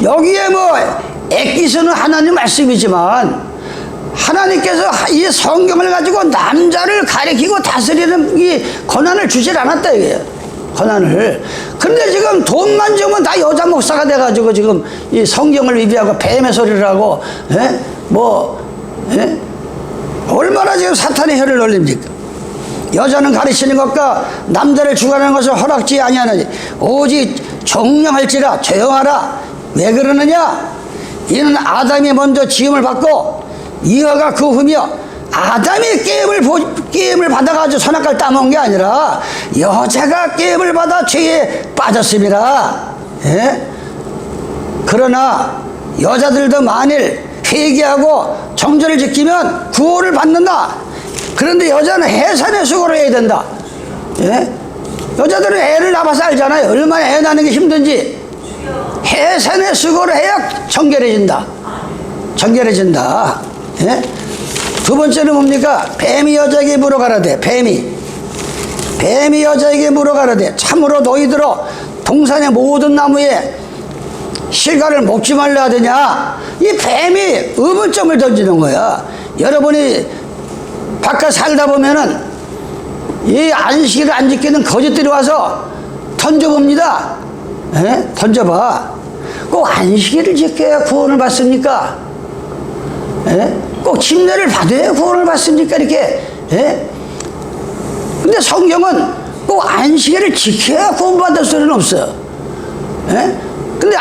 여기에 뭐 액기서는 하나님 말씀이지만 하나님께서 이 성경을 가지고 남자를 가리키고 다스리는 이 권한을 주질 않았다 이거예요. 권한을. 그런데 지금 돈만 주면 다 여자 목사가 돼가지고 지금 이 성경을 위배하고 뱀의 소리를 하고 얼마나 지금 사탄의 혀를 놀립니까? 여자는 가르치는 것과 남자를 주관하는 것을 허락지 아니하느니 오직 정령할지라 조용하라. 왜 그러느냐? 이는 아담이 먼저 지음을 받고 이어가 그 후며 아담이 게임을 받아가지고 선악과를 따먹은 게 아니라 여자가 게임을 받아 죄에 빠졌습니다. 그러나 여자들도 만일 회개하고 정절을 지키면 구원을 받는다. 그런데 여자는 해산의 수고를 해야 된다. 여자들은 애를 낳아서 알잖아요. 얼마나 애 낳는 게 힘든지. 해산의 수고를 해야 정결해진다. 두 번째는 뭡니까? 뱀이 여자에게 물어가라되. 뱀이 여자에게 물어가라되 참으로 너희들어 동산의 모든 나무에 실과를 먹지 말라 하더냐. 이 뱀이 의문점을 던지는 거야. 여러분이 바깥 살다 보면은 이 안식일을 안 지키는 거짓들이 와서 던져봅니다. 던져봐. 꼭 안식일을 지켜야 구원을 받습니까? 꼭 침례를 받아야 구원을 받습니까? 이렇게. 근데 성경은 꼭 안식일을 지켜야 구원받을 소리는 없어요. 예? 근데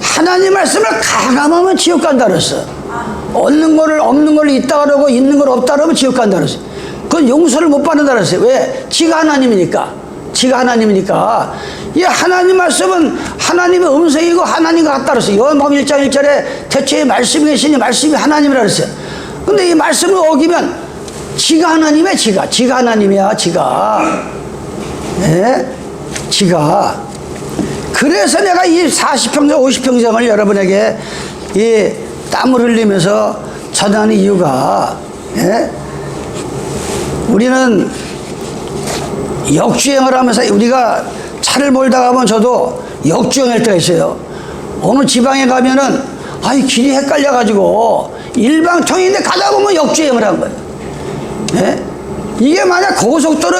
하나님 말씀을 가감하면 지옥 간다 그랬어. 얻는 거를 없는 걸 있다 그러고 있는 걸 없다 그러면 지옥 간다 그랬어. 그건 용서를 못 받는다 그랬어요. 왜? 지가 하나님이니까. 지가 하나님이니까. 이 하나님 말씀은 하나님의 음성이고 하나님과 같다 그랬어요. 요한복음 1장 1절에 태초에 말씀이 계시니 말씀이 하나님이라 그랬어요. 근데 이 말씀을 어기면 지가 하나님이야. 지가 하나님이야. 지가. 예? 지가. 그래서 내가 이 40평생 50평생을 여러분에게 이 땀을 흘리면서 전하는 이유가, 예? 우리는 역주행을 하면서 우리가 차를 몰다 가면 저도 역주행할 때가 있어요. 어느 지방에 가면은 아이 길이 헷갈려가지고 일방통행인데 가다 보면 역주행을 한 거예요. 예? 이게 만약 고속도로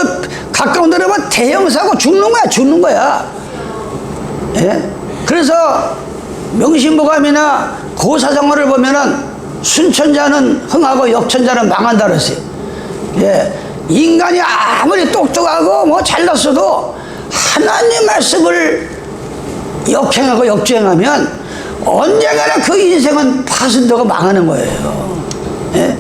가까운 데로 가면 대형 사고 죽는 거야. 예? 그래서 명심보감이나 고사성어를 보면은 순천자는 흥하고 역천자는 망한다 그랬어요. 예. 인간이 아무리 똑똑하고 뭐 잘났어도 하나님 말씀을 역행하고 역주행하면 언젠가는 그 인생은 파손되고 망하는 거예요. 예?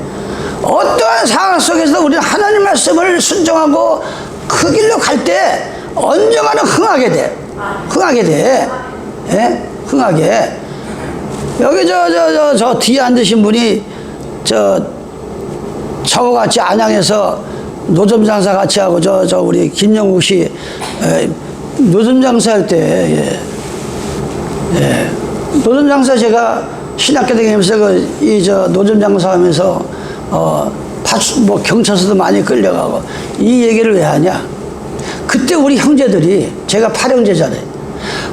어떠한 상황 속에서 우리는 하나님 말씀을 순종하고 그 길로 갈 때 언젠가는 흥하게 돼. 흥하게 돼. 예? 흥하게. 여기 저 뒤에 앉으신 분이 저와 같이 안양에서 노점 장사 같이 하고 우리 김영국 씨 노점 장사 할 때, 예. 노점 장사 제가 신학교 다니면서 노점 장사 하면서 뭐 경찰서도 많이 끌려가고 이 얘기를 왜 하냐? 그때 우리 형제들이 제가 8형제잖아요.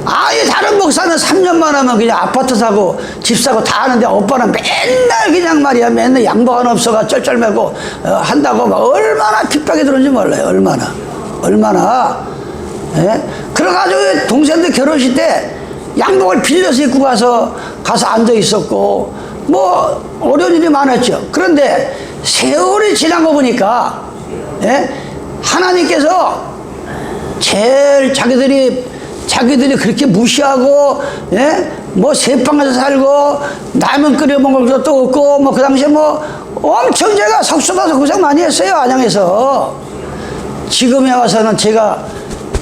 아니 다른 목사는 3년만 하면 그냥 아파트 사고 집 사고 다 하는데 오빠는 맨날 그냥 말이야 맨날 양보 하나 없어가 쩔쩔매고 한다고 막 얼마나 핍박이 들어온지 몰라요. 얼마나 예? 그래가지고 동생들 결혼식 때 양복을 빌려서 입고 가서 앉아 있었고 뭐 어려운 일이 많았죠. 그런데 세월이 지난 거 보니까 예? 하나님께서 제일 자기들이 그렇게 무시하고, 예? 뭐 세방에서 살고 라면 끓여 먹을 것도 없고 뭐 그 당시에 뭐 엄청 제가 석수가서 고생 많이 했어요. 안양에서. 지금에 와서는 제가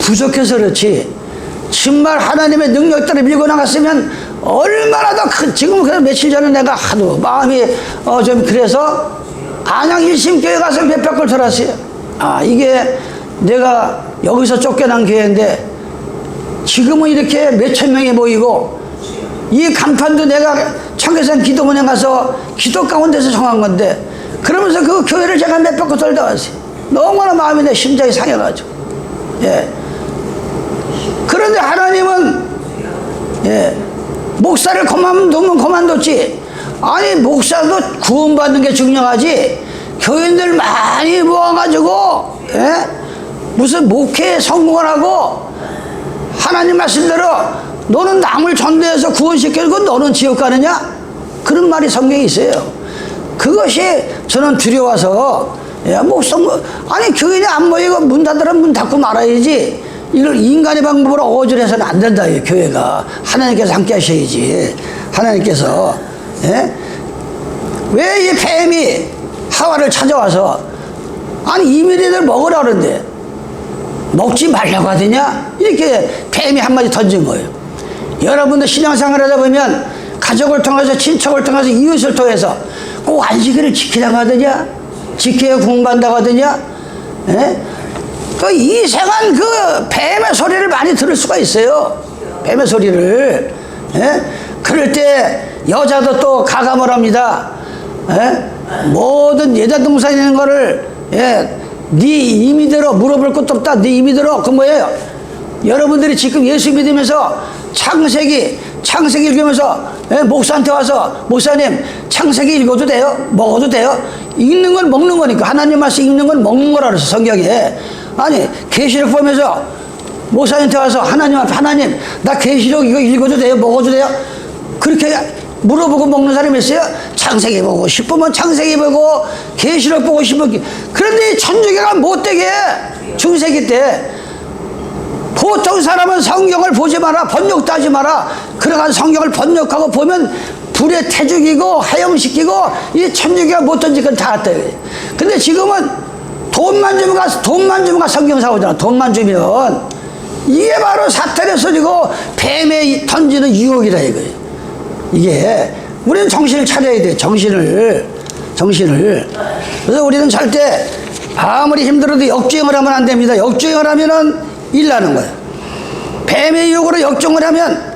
부족해서 그렇지 정말 하나님의 능력들을 밀고 나갔으면 얼마나 더 큰, 지금 그냥 며칠 전에 내가 하도 마음이 좀 그래서 안양 일심교회 가서 몇백 걸 들었어요. 아 이게 내가 여기서 쫓겨난 교회인데 지금은 이렇게 몇천 명이 모이고 이 간판도 내가 청계산 기도원에 가서 기도 가운데서 정한 건데 그러면서 그 교회를 제가 몇백 걸 돌다 왔어요. 너무나 마음이 내 심장이 상해가지고. 예. 그런데 하나님은 예. 목사를 그만두면 그만뒀지. 아니 목사도 구원받는 게 중요하지. 교인들 많이 모아가지고 예? 무슨 목회에 성공을 하고 하나님 말씀대로 너는 남을 전도해서 구원시키고 너는 지옥 가느냐? 그런 말이 성경에 있어요. 그것이 저는 두려워서 야, 아니 교인이 안 모이고 문 닫으면 문 닫고 말아야지. 이걸 인간의 방법으로 어질해서는 안 된다. 이 교회가 하나님께서 함께 하셔야지. 하나님께서 예? 왜 이 뱀이 하와를 찾아와서 아니 이미리들 먹으라 그러는데 먹지 말라고 하더냐? 이렇게 뱀이 한마디 던진 거예요. 여러분들 신앙생활 하다 보면 가족을 통해서 친척을 통해서 이웃을 통해서 꼭 안식일을 지키라고 하더냐? 지켜야 구원받는다고 하더냐? 예? 그 이상한 그 뱀의 소리를 많이 들을 수가 있어요. 뱀의 소리를. 예? 그럴 때 여자도 또 가감을 합니다. 예? 모든 여자 동생 있는 거를 예? 네 임의대로 물어볼 것도 없다. 네 임의대로 그 뭐예요? 여러분들이 지금 예수 믿으면서 창세기 읽으면서 예? 목사한테 와서 목사님 창세기 읽어도 돼요? 먹어도 돼요? 읽는 건 먹는 거니까 하나님 말씀 읽는 건 먹는 거라 그랬어 성경에. 아니 계시록 보면서 목사님한테 와서 하나님 앞에 하나님 나 계시록 이거 읽어도 돼요? 먹어도 돼요? 그렇게 물어보고 먹는 사람이 있어요? 창세기 보고 싶으면 창세기 보고 계시록 보고 싶으면 그런데 천주교가 못되게 중세기 때 보통 사람은 성경을 보지 마라, 번역도 하지 마라. 그러한 성경을 번역하고 보면 불에 태 죽이고 하염시키고 이 천주교가 못 던질 건 다 왔다. 근데 지금은 돈만 주면 가 성경 사오잖아. 돈만 주면. 이게 바로 사탄의 소리고 뱀에 던지는 유혹이라 이거예요. 이게 우리는 정신을 차려야 돼. 정신을. 그래서 우리는 절대 아무리 힘들어도 역주행을 하면 안 됩니다. 역주행을 하면은 일 나는 거예요. 뱀의 유혹으로 역주행을 하면,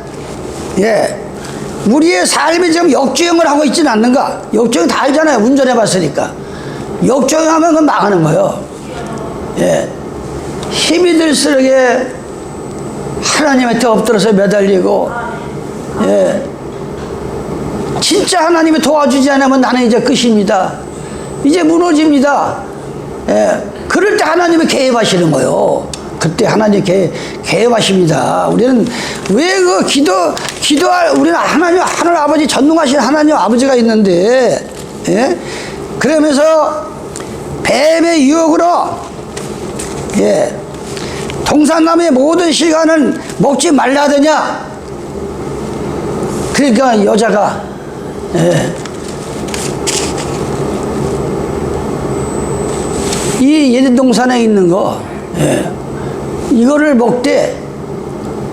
우리의 삶이 지금 역주행을 하고 있지는 않는가? 역주행 다 알잖아요. 운전해 봤으니까. 역주행하면 그건 망하는 거예요. 힘이 들수록에 하나님한테 엎드려서 매달리고, 진짜 하나님이 도와주지 않으면 나는 이제 끝입니다. 이제 무너집니다. 그럴 때 하나님이 개입하시는 거예요. 그때 하나님 개입하십니다. 우리는 왜 그 우리는 하나님, 하늘 아버지, 전능하신 하나님 아버지가 있는데, 그러면서 뱀의 유혹으로, 동산나무의 모든 실과는 먹지 말라 하더냐? 그러니까 여자가, 이 예den동산에 있는 거, 이거를 먹되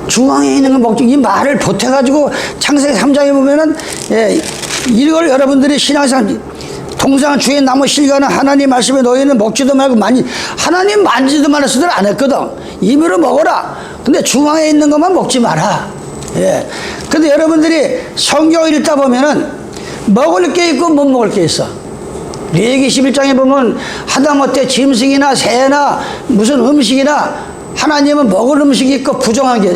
중앙에 있는 걸 먹지. 이 말을 보태가지고 창세기 3장에 보면은, 이걸 여러분들이 신앙상 동산 주의 나무 실과는 하나님 말씀에 너희는 먹지도 말고 하나님 만지도 말았으들 안 했거든. 임의로 먹어라. 근데 중앙에 있는 것만 먹지 마라. 근데 여러분들이 성경을 읽다 보면은 먹을 게 있고 못 먹을 게 있어. 레위기 11장에 보면 하다못해 짐승이나 새나 무슨 음식이나 하나님은 먹을 음식이 있고 부정한 게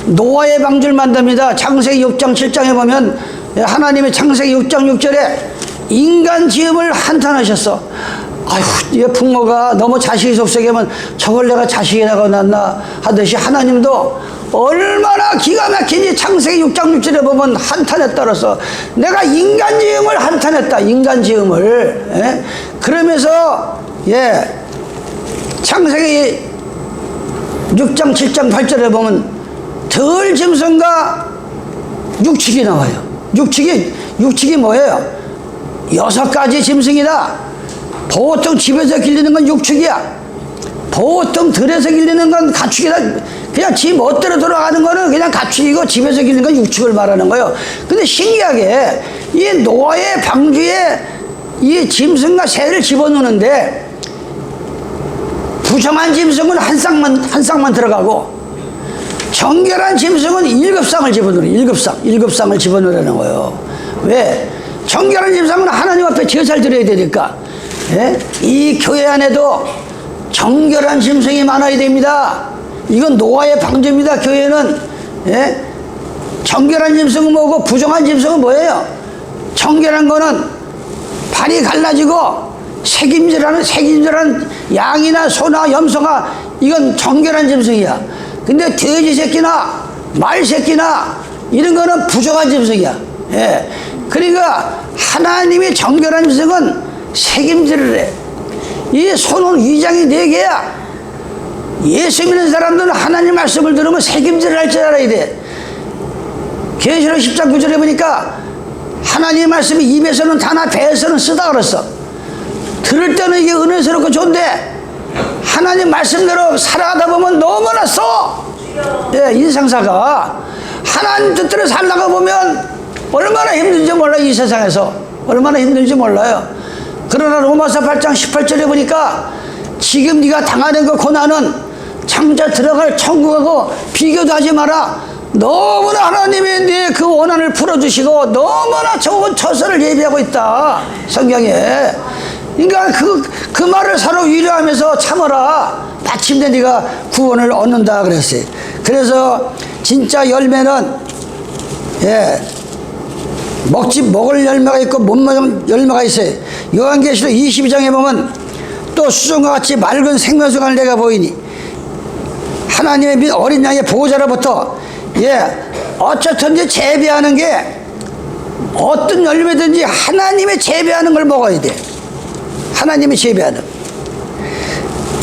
노아의 방주를 만듭니다. 창세기 6장 7장에 보면 하나님이 창세기 6장 6절에 인간 지음을 한탄하셨어. 아휴, 이 부모가 너무 자식이 속썩게 하면 저걸 내가 자식이라고 낳나 하듯이 하나님도 얼마나 기가 막히니 창세기 6장 6절에 보면 한탄에 따라서 내가 인간 지음을 한탄했다. 인간 지음을. 그러면서 창세기 6장 7장 8절에 보면 덜 짐승과 육축이 나와요. 육축이 뭐예요? 6가지 짐승이다. 보통 집에서 길리는 건 육축이야. 보통 들에서 길리는 건 가축이다. 그냥 지 멋대로 돌아가는 거는 그냥 가축이고 집에서 길리는 건 육축을 말하는 거예요. 근데 신기하게 이 노아의 방주에 이 짐승과 새를 집어넣는데 부정한 짐승은 한 쌍만 들어가고 정결한 짐승은 7쌍을 집어넣어요. 7쌍을 집어넣으라는 거예요. 왜? 정결한 짐승은 하나님 앞에 제사를 드려야 되니까. 이 교회 안에도 정결한 짐승이 많아야 됩니다. 이건 노아의 방주입니다. 교회는. 정결한 짐승은 뭐고 부정한 짐승은 뭐예요? 정결한 거는 발이 갈라지고 색임질하는 양이나 소나 염소가 이건 정결한 짐승이야. 근데 돼지 새끼나 말 새끼나 이런 거는 부정한 짐승이야. 그러니까 하나님이 정결한 짐승은 색임질을 해. 이 손은 위장이 4개야. 예수 믿는 사람들은 하나님 말씀을 들으면 색임질을 할 줄 알아야 돼. 계시록 10장 9절에 보니까 하나님 말씀이 입에서는 다나 배에서는 쓰다 그랬어. 들을 때는 이게 은혜스럽고 좋은데 하나님 말씀대로 살아가다 보면 너무나 써. 인상사가 하나님 뜻대로 살다가 보면 얼마나 힘든지 몰라요. 이 세상에서 얼마나 힘든지 몰라요. 그러나 로마서 8장 18절에 보니까 지금 네가 당하는 그 고난은 장차 들어갈 천국하고 비교도 하지 마라. 너무나 하나님이 네 그 원한을 풀어주시고 너무나 좋은 처소를 예비하고 있다. 성경에. 그러니까 그 말을 서로 위로하면서 참아라. 마침내 네가 구원을 얻는다 그랬어요. 그래서 진짜 열매는 먹을 열매가 있고 못 먹을 열매가 있어요. 요한계시록 22장에 보면 또 수정과 같이 맑은 생명수가 내가 보이니 하나님의 어린 양의 보호자로부터 어쨌든지 재배하는 게 어떤 열매든지 하나님의 재배하는 걸 먹어야 돼. 하나님이 재배하는.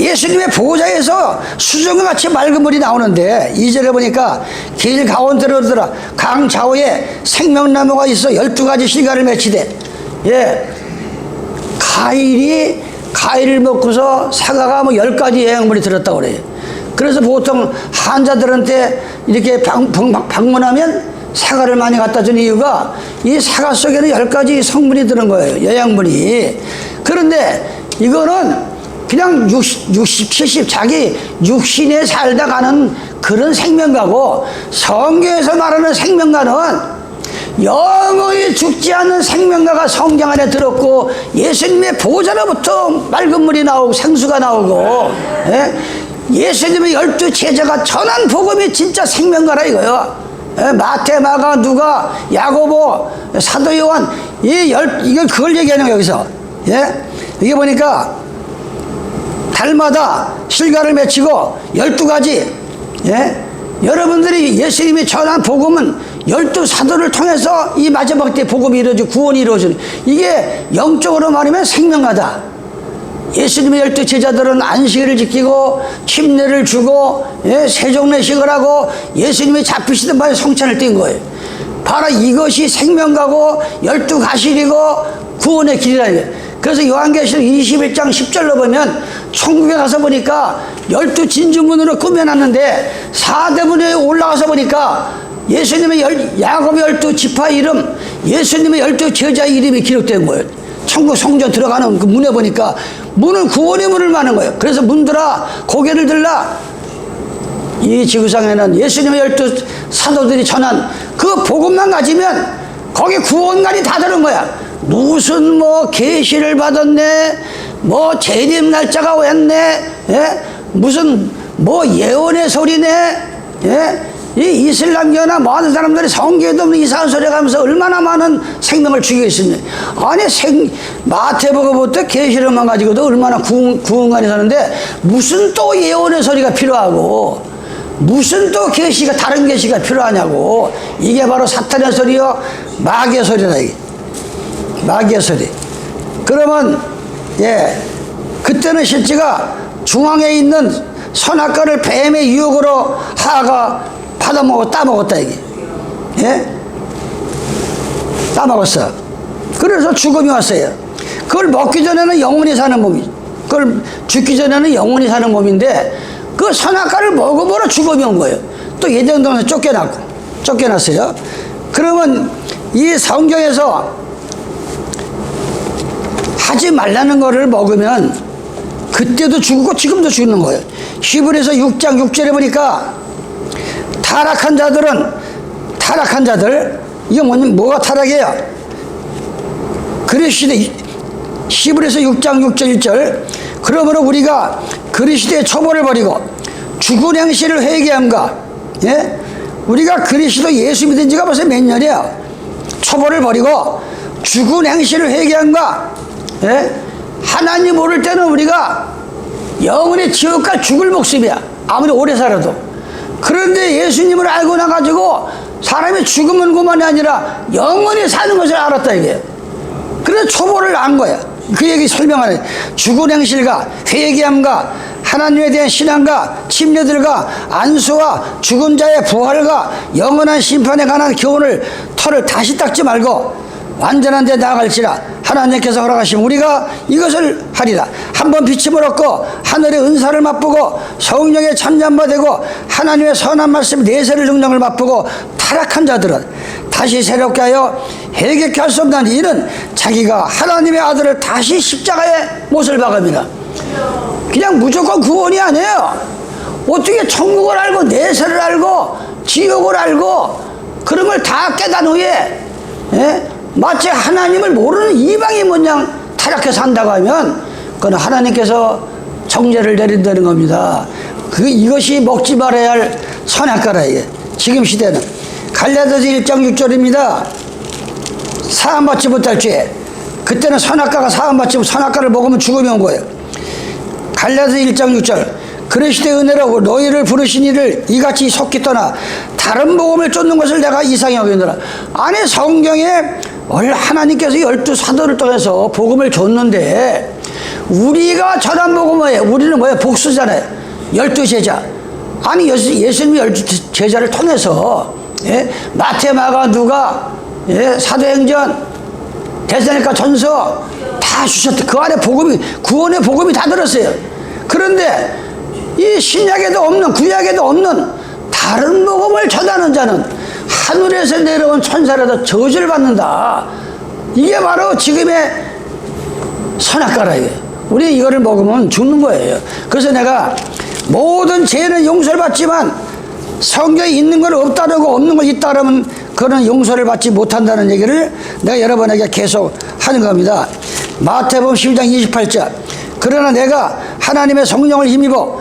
예수님의 보좌에서 수정같이 맑은 물이 나오는데 2절에 보니까 길 가운데로 들어 강 좌우에 생명나무가 있어 12가지 실과를 맺히되, 예, 가위를 먹고서 사과가 뭐 10가지 영양분이 들었다고 그래요. 그래서 보통 환자들한테 이렇게 방문하면 사과를 많이 갖다 준 이유가 이 사과 속에는 10가지 성분이 들은 거예요. 영양분이. 그런데 이거는 그냥 60, 70 자기 육신에 살다 가는 그런 생명가고, 성경에서 말하는 생명가는 영원히 죽지 않는 생명가가 성경 안에 들었고, 예수님의 보좌로부터 맑은 물이 나오고 생수가 나오고, 예? 예수님의 12 제자가 전한 복음이 진짜 생명가라 이거요. 예? 마태, 마가, 누가, 야고보, 사도 요한, 이거 그걸 얘기하는 거예요 여기서. 예? 이게 보니까 달마다 실과를 맺히고 12가지, 예? 여러분들이 예수님이 전한 복음은 12사도를 통해서 이 마지막 때 복음이 이루어지고 구원이 이루어지는, 이게 영적으로 말하면 생명하다. 예수님의 12 제자들은 안식일을 지키고 침례를 주고, 예? 세종례식을 하고 예수님이 잡히시던 바에 성찬을 띈 거예요. 바로 이것이 생명가고 12가실이고 구원의 길이라 이거예요. 그래서 요한계시록 21장 10절로 보면 천국에 가서 보니까 12 진주문으로 꾸며놨는데 4대문에 올라가서 보니까 예수님의 야곱의 12 지파 이름, 예수님의 12 제자 이름이 기록된 거예요. 천국 성전 들어가는 그 문에 보니까 문은 구원의 문을 마는 거예요. 그래서 문들아 고개를 들라. 이 지구상에는 예수님의 12 사도들이 전한 그 복음만 가지면 거기 구원관이 다 되는 거야. 무슨 뭐 계시를 받았네, 뭐 재림 날짜가 왔네, 예? 무슨 뭐 예언의 소리네, 예? 이 이슬람교나 많은 사람들이 성경에도 없는 이상한 소리 하면서 얼마나 많은 생명을 죽이고 있습니다. 아니 마태복음부터 계시록만 가지고도 얼마나 구원관이 사는데 무슨 또 예언의 소리가 필요하고 무슨 또 계시가 다른 계시가 필요하냐고. 이게 바로 사탄의 소리요 마귀의 소리다 이게. 마귀의 소리. 그러면 예, 그때는 실제가 중앙에 있는 선악과를 뱀의 유혹으로 하가 따먹었다 이게. 예? 따먹었어. 그래서 죽음이 왔어요. 그걸 먹기 전에는 영원히 사는 몸이, 그걸 죽기 전에는 영원히 사는 몸인데 그 선악과를 먹음으로 죽음이 온 거예요. 또 예정동에서 쫓겨났어요. 그러면 이 성경에서 하지 말라는 거를 먹으면 그때도 죽고 지금도 죽는 거예요. 히브리서 6장 6절에 보니까 타락한 자들, 이게 뭐가 타락이에요? 그리스도의 히브리서 6장 6절 1절, 그러므로 우리가 그리스도의 처벌을 버리고 죽은 행실을 회개함과, 예? 우리가 그리스도 예수 믿은 지가 벌써 몇 년이야. 처벌을 버리고 죽은 행실을 회개함과, 예? 하나님 모를 때는 우리가 영원히 지옥 갈 죽을 목숨이야. 아무리 오래 살아도. 그런데 예수님을 알고 나가지고 사람이 죽으면 그만이 아니라 영원히 사는 것을 알았다 이게. 그래서 초보를 안 거야. 그 얘기 설명하네. 죽은 행실과 회개함과 하나님에 대한 신앙과 침례들과 안수와 죽은 자의 부활과 영원한 심판에 관한 교훈을 털을 다시 닦지 말고 완전한 데 나아갈지라 하나님께서 허락하시면 우리가 이것을 하리라. 한번 비침을 얻고 하늘의 은사를 맛보고 성령의 참잠바 되고 하나님의 선한 말씀 내세를 능력을 맛보고 타락한 자들은 다시 새롭게 하여 회개케 할 수 없는 이는 자기가 하나님의 아들을 다시 십자가에 못을 박음이라. 그냥 무조건 구원이 아니에요. 어떻게 천국을 알고 내세를 알고 지옥을 알고 그런 걸 다 깨달은 후에, 예? 마치 하나님을 모르는 이방인 모양 타락해 산다고 하면 그건 하나님께서 정죄를 내린다는 겁니다. 이것이 먹지 말아야 할 선악과라 이게. 지금 시대는 갈라디아서 1장 6절입니다. 사함받지 못할 죄. 그때는 선악과가 사함받지, 선악과를 먹으면 죽음이 온 거예요. 갈라디아서 1장 6절, 그리스도의 은혜로 너희를 부르신 이를 이같이 속히 떠나 다른 복음을 쫓는 것을 내가 이상히 여기노라. 안에 성경에 하나님께서 12 사도를 통해서 복음을 줬는데 우리가 전한 복음은 뭐예요? 우리는 뭐예요? 복수잖아요. 12제자. 아니 예수님이 12제자를 통해서 마태, 마가, 누가, 사도행전, 대사니까 전서 다 주셨대. 그 안에 복음이, 구원의 복음이 다 들었어요. 그런데 이 신약에도 없는, 구약에도 없는 다른 복음을 전하는 자는 하늘에서 내려온 천사라도 저주를 받는다. 이게 바로 지금의 선악과라 이게. 우리 이거를 먹으면 죽는 거예요. 그래서 내가 모든 죄는 용서를 받지만 성경에 있는 걸 없다라고 없는 걸 있다라면 그런 용서를 받지 못한다는 얘기를 내가 여러분에게 계속 하는 겁니다. 마태복음 12장 28절. 그러나 내가 하나님의 성령을 힘입어,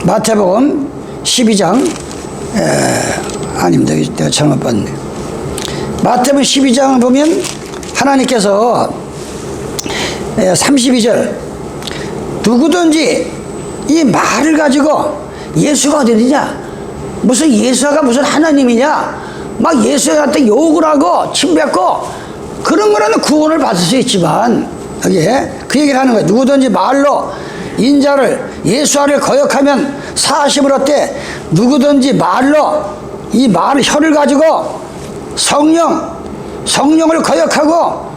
마태복음 12장, 아닙니다. 내가 잘못 봤네. 마태복음 12장 보면 하나님께서 32절, 누구든지 이 말을 가지고 예수가 어디냐, 무슨 예수가 무슨 하나님이냐, 막 예수한테 욕을 하고 침뱉고 그런 거라는 구원을 받을 수 있지만, 여기에 그 얘기를 하는 거예요. 누구든지 말로 인자를 예수를 거역하면 사하심을 얻되, 누구든지 말로 이 말 혀를 가지고 성령을 거역하고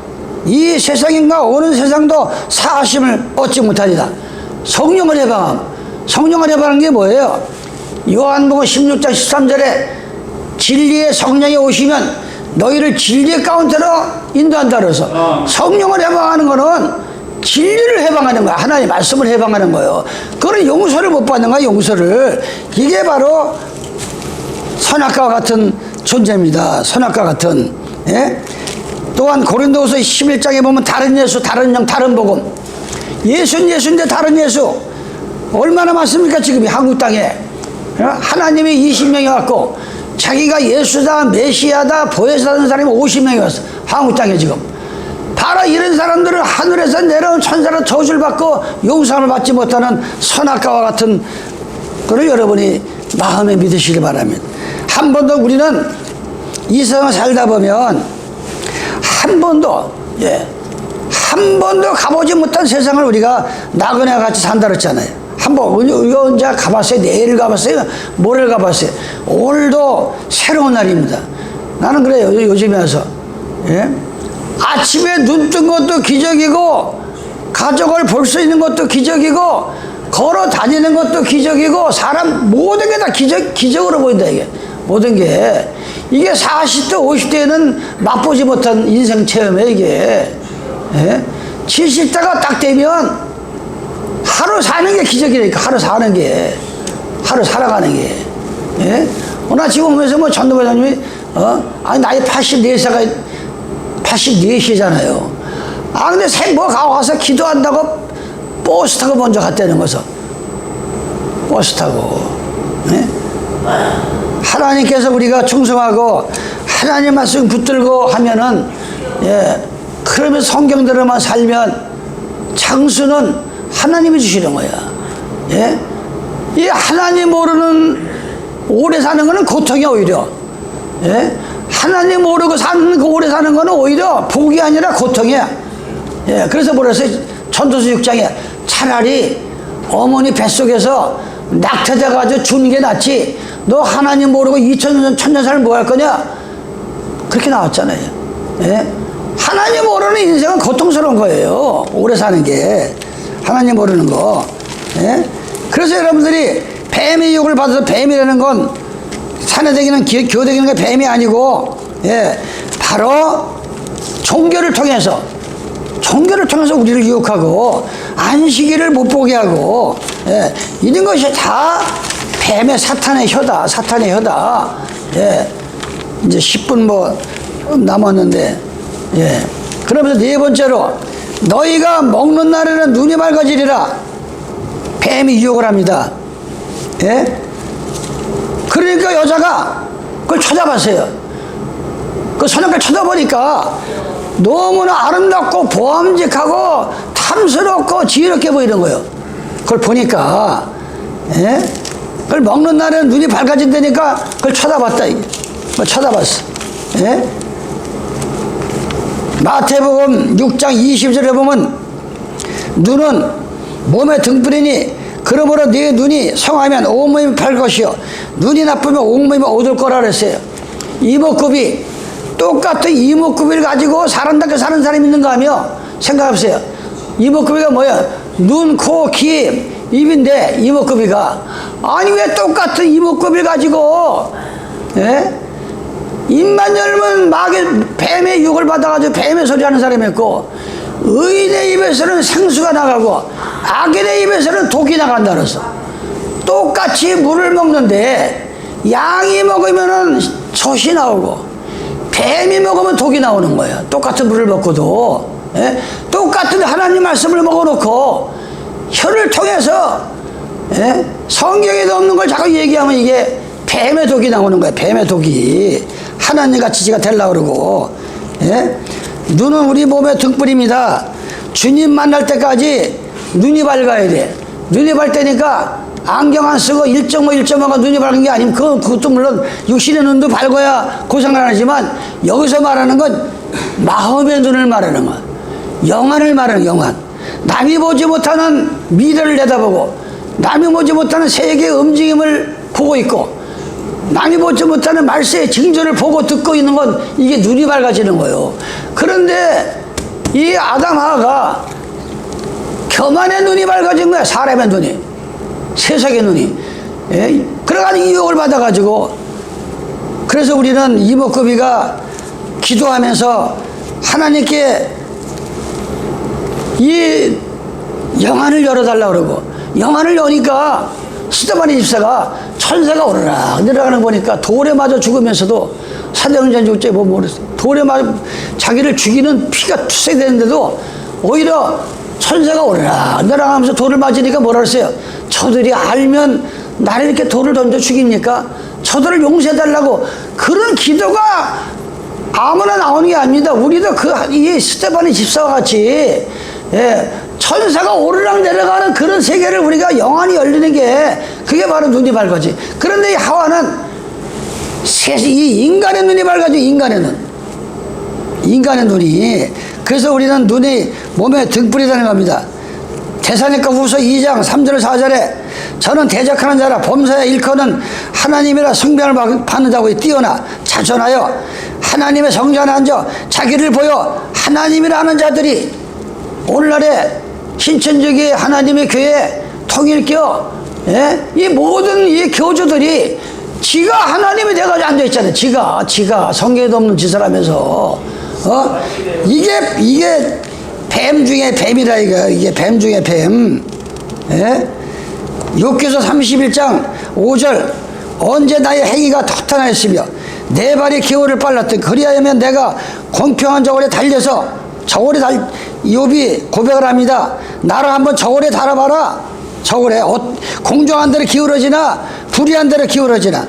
이 세상인가 오는 세상도 사하심을 얻지 못하리라. 성령을 해방하는 게 뭐예요? 요한복음 16장 13절에 진리의 성령이 오시면 너희를 진리의 가운데로 인도한다 그래서 성령을 해방하는 거는 진리를 해방하는 거야. 하나님의 말씀을 해방하는 거예요. 그런 용서를 못 받는 거야. 용서를. 이게 바로 선악과와 같은 존재입니다. 선악과 같은. 또한 고린도후서 11장에 보면 다른 예수, 다른 영, 다른 복음. 예수는 예수인데 다른 예수. 얼마나 많습니까 지금 한국 땅에. 하나님이 20명이 왔고 자기가 예수다, 메시아다, 보혜사라는 사람이 50명이 왔어. 한국 땅에 지금. 바로 이런 사람들은 하늘에서 내려온 천사로 저주를 받고 용서함을 받지 못하는 선악과와 같은 것을 여러분이 마음에 믿으시기 바랍니다. 한 번도 우리는 이 세상을 살다 보면 한 번도 가보지 못한 세상을 우리가 나그네와 같이 산다 그랬잖아요. 한번 우리가 언제 가봤어요? 내일 가봤어요? 모레를 가봤어요? 오늘도 새로운 날입니다. 나는 그래요. 요즘에 와서 아침에 눈 뜬 것도 기적이고 가족을 볼 수 있는 것도 기적이고 걸어 다니는 것도 기적이고 사람 모든 게 다 기적으로 보인다. 이게 모든 게 이게 40대 50대에는 맛보지 못한 인생 체험이에요. 이게 70대가 딱 되면 하루 사는 게 기적이니까. 하루 살아가는 게. 오늘 지금 오면서 뭐 전도사님이 아니 나이 84시잖아요. 근데 뭐 가서 기도한다고 버스 타고 먼저 갔다는 거죠. 버스 타고. 하나님께서 우리가 충성하고 하나님 말씀 붙들고 하면은 그러면 성경대로만 살면 장수는 하나님이 주시는 거야. 이 하나님 모르는 오래 사는 거는 고통이야 오히려. 하나님 모르고 사는 그 오래 사는 거는 오히려 복이 아니라 고통이야. 그래서 뭐랬어요? 전도서 6장에 차라리 어머니 뱃속에서 낙태돼가지고 죽는 게 낫지 너 하나님 모르고 2000년 천년 살면 뭐 할 거냐? 그렇게 나왔잖아요. 하나님 모르는 인생은 고통스러운 거예요. 오래 사는 게. 하나님 모르는 거. 그래서 여러분들이 뱀의 유혹을 받아서, 뱀이라는 건 산에 다니는 교대기는 게 뱀이 아니고 바로 종교를 통해서 우리를 유혹하고 안식일을 못 보게 하고 이런 것이 다 뱀의 사탄의 혀다. 이제 10분 뭐 남았는데 그러면서 네 번째로 너희가 먹는 날에는 눈이 밝아지리라. 뱀이 유혹을 합니다. 그러니까 여자가 그걸 쳐다봤어요. 그 선악과를 쳐다보니까 너무나 아름답고 보암직하고 탐스럽고 지혜롭게 보이는 거예요. 그걸 보니까 그걸 먹는 날에는 눈이 밝아진다니까 그걸 쳐다봤다. 쳐다봤어. 마태복음 6장 20절에 보면 눈은 몸의 등불이니 그러므로 네 눈이 성하면 온몸이 팔 것이요 눈이 나쁘면 온몸이 어두울 거라 그랬어요. 이목구비, 똑같은 이목구비를 가지고 사람답게 사는 사람이 있는가 하며 생각해보세요. 이목구비가 뭐야? 눈, 코, 귀, 입인데 이목구비가 아니 왜 똑같은 이목구비를 가지고 입만 열면 뱀의 유혹을 받아가지고 뱀의 소리 하는 사람이 있고 의인의 입에서는 생수가 나가고 악인의 입에서는 독이 나간다 그랬어. 똑같이 물을 먹는데 양이 먹으면은 젖이 나오고 뱀이 먹으면 독이 나오는 거예요. 똑같은 물을 먹고도 똑같은 하나님 말씀을 먹어놓고 혀를 통해서 성경에도 없는 걸 자꾸 얘기하면 이게 뱀의 독이 나오는 거예요. 뱀의 독이 하나님같이 지가 되려고 그러고 눈은 우리 몸의 등불입니다. 주님 만날 때까지 눈이 밝아야 돼. 눈이 밝다니까 안경 안 쓰고 1.5가 눈이 밝은 게 아니면 그것도 물론 육신의 눈도 밝아야 고생을 안 하지만 여기서 말하는 건 마음의 눈을 말하는 거야. 영안을 말하는 영안. 남이 보지 못하는 미래를 내다보고 남이 보지 못하는 세계의 움직임을 보고 있고 남이 보지 못하는 말세의 징조를 보고 듣고 있는 건 이게 눈이 밝아지는 거예요. 그런데 이 아담 하와가 교만의 눈이 밝아진 거야. 사람의 눈이, 세상의 눈이. 그래가지고 유혹을 받아가지고 그래서 우리는 이목구비가 기도하면서 하나님께 이 영안을 열어달라고 그러고 영안을 여니까 스데반의 집사가 천사가 오르락 내려가는 거 보니까 돌에 맞아 죽으면서도 사도행전 6장에 보면 모르겠어요. 돌에 맞아 자기를 죽이는 피가 투색되는데도 오히려 천사가 오르락 내려가면서 돌을 맞으니까 뭐라 그랬어요? 저들이 알면 나를 이렇게 돌을 던져 죽입니까? 저들을 용서해달라고. 그런 기도가 아무나 나오는 게 아닙니다. 우리도 이 스데반의 집사와 같이 천사가 오르락 내려가는 그런 세계를 우리가 영안이 열리는 게 그게 바로 눈이 밝아지. 그런데 이 하와는 이 인간의 눈이 밝아지. 인간의 눈이. 그래서 우리는 눈이 몸에 등불이라는 겁니다. 데살로니가 후서 2장 3절 4절에 저는 대적하는 자라 범사에 일컫는 하나님이라 성명을 받는 자고 뛰어나 자전하여 하나님의 성전에 앉아 자기를 보여 하나님이라 하는 자들이 오늘날에 신천지교회 하나님의 교회 통일교 이 모든 이 교주들이 지가 하나님이 돼가지고 앉아있잖아요. 지가 성경에도 없는 짓을 하면서 이게 뱀 중에 뱀이라 이게 뱀 중에 뱀. 욥기서 31장 5절 언제 나의 행위가 허탄하였으며 내 발이 기호를 빨랐던 그리하여면 내가 공평한 저울에 달려서 욥이 고백을 합니다. 나를 한번 저울에 달아봐라. 저울에 공정한 대로 기울어지나 불의한 대로 기울어지나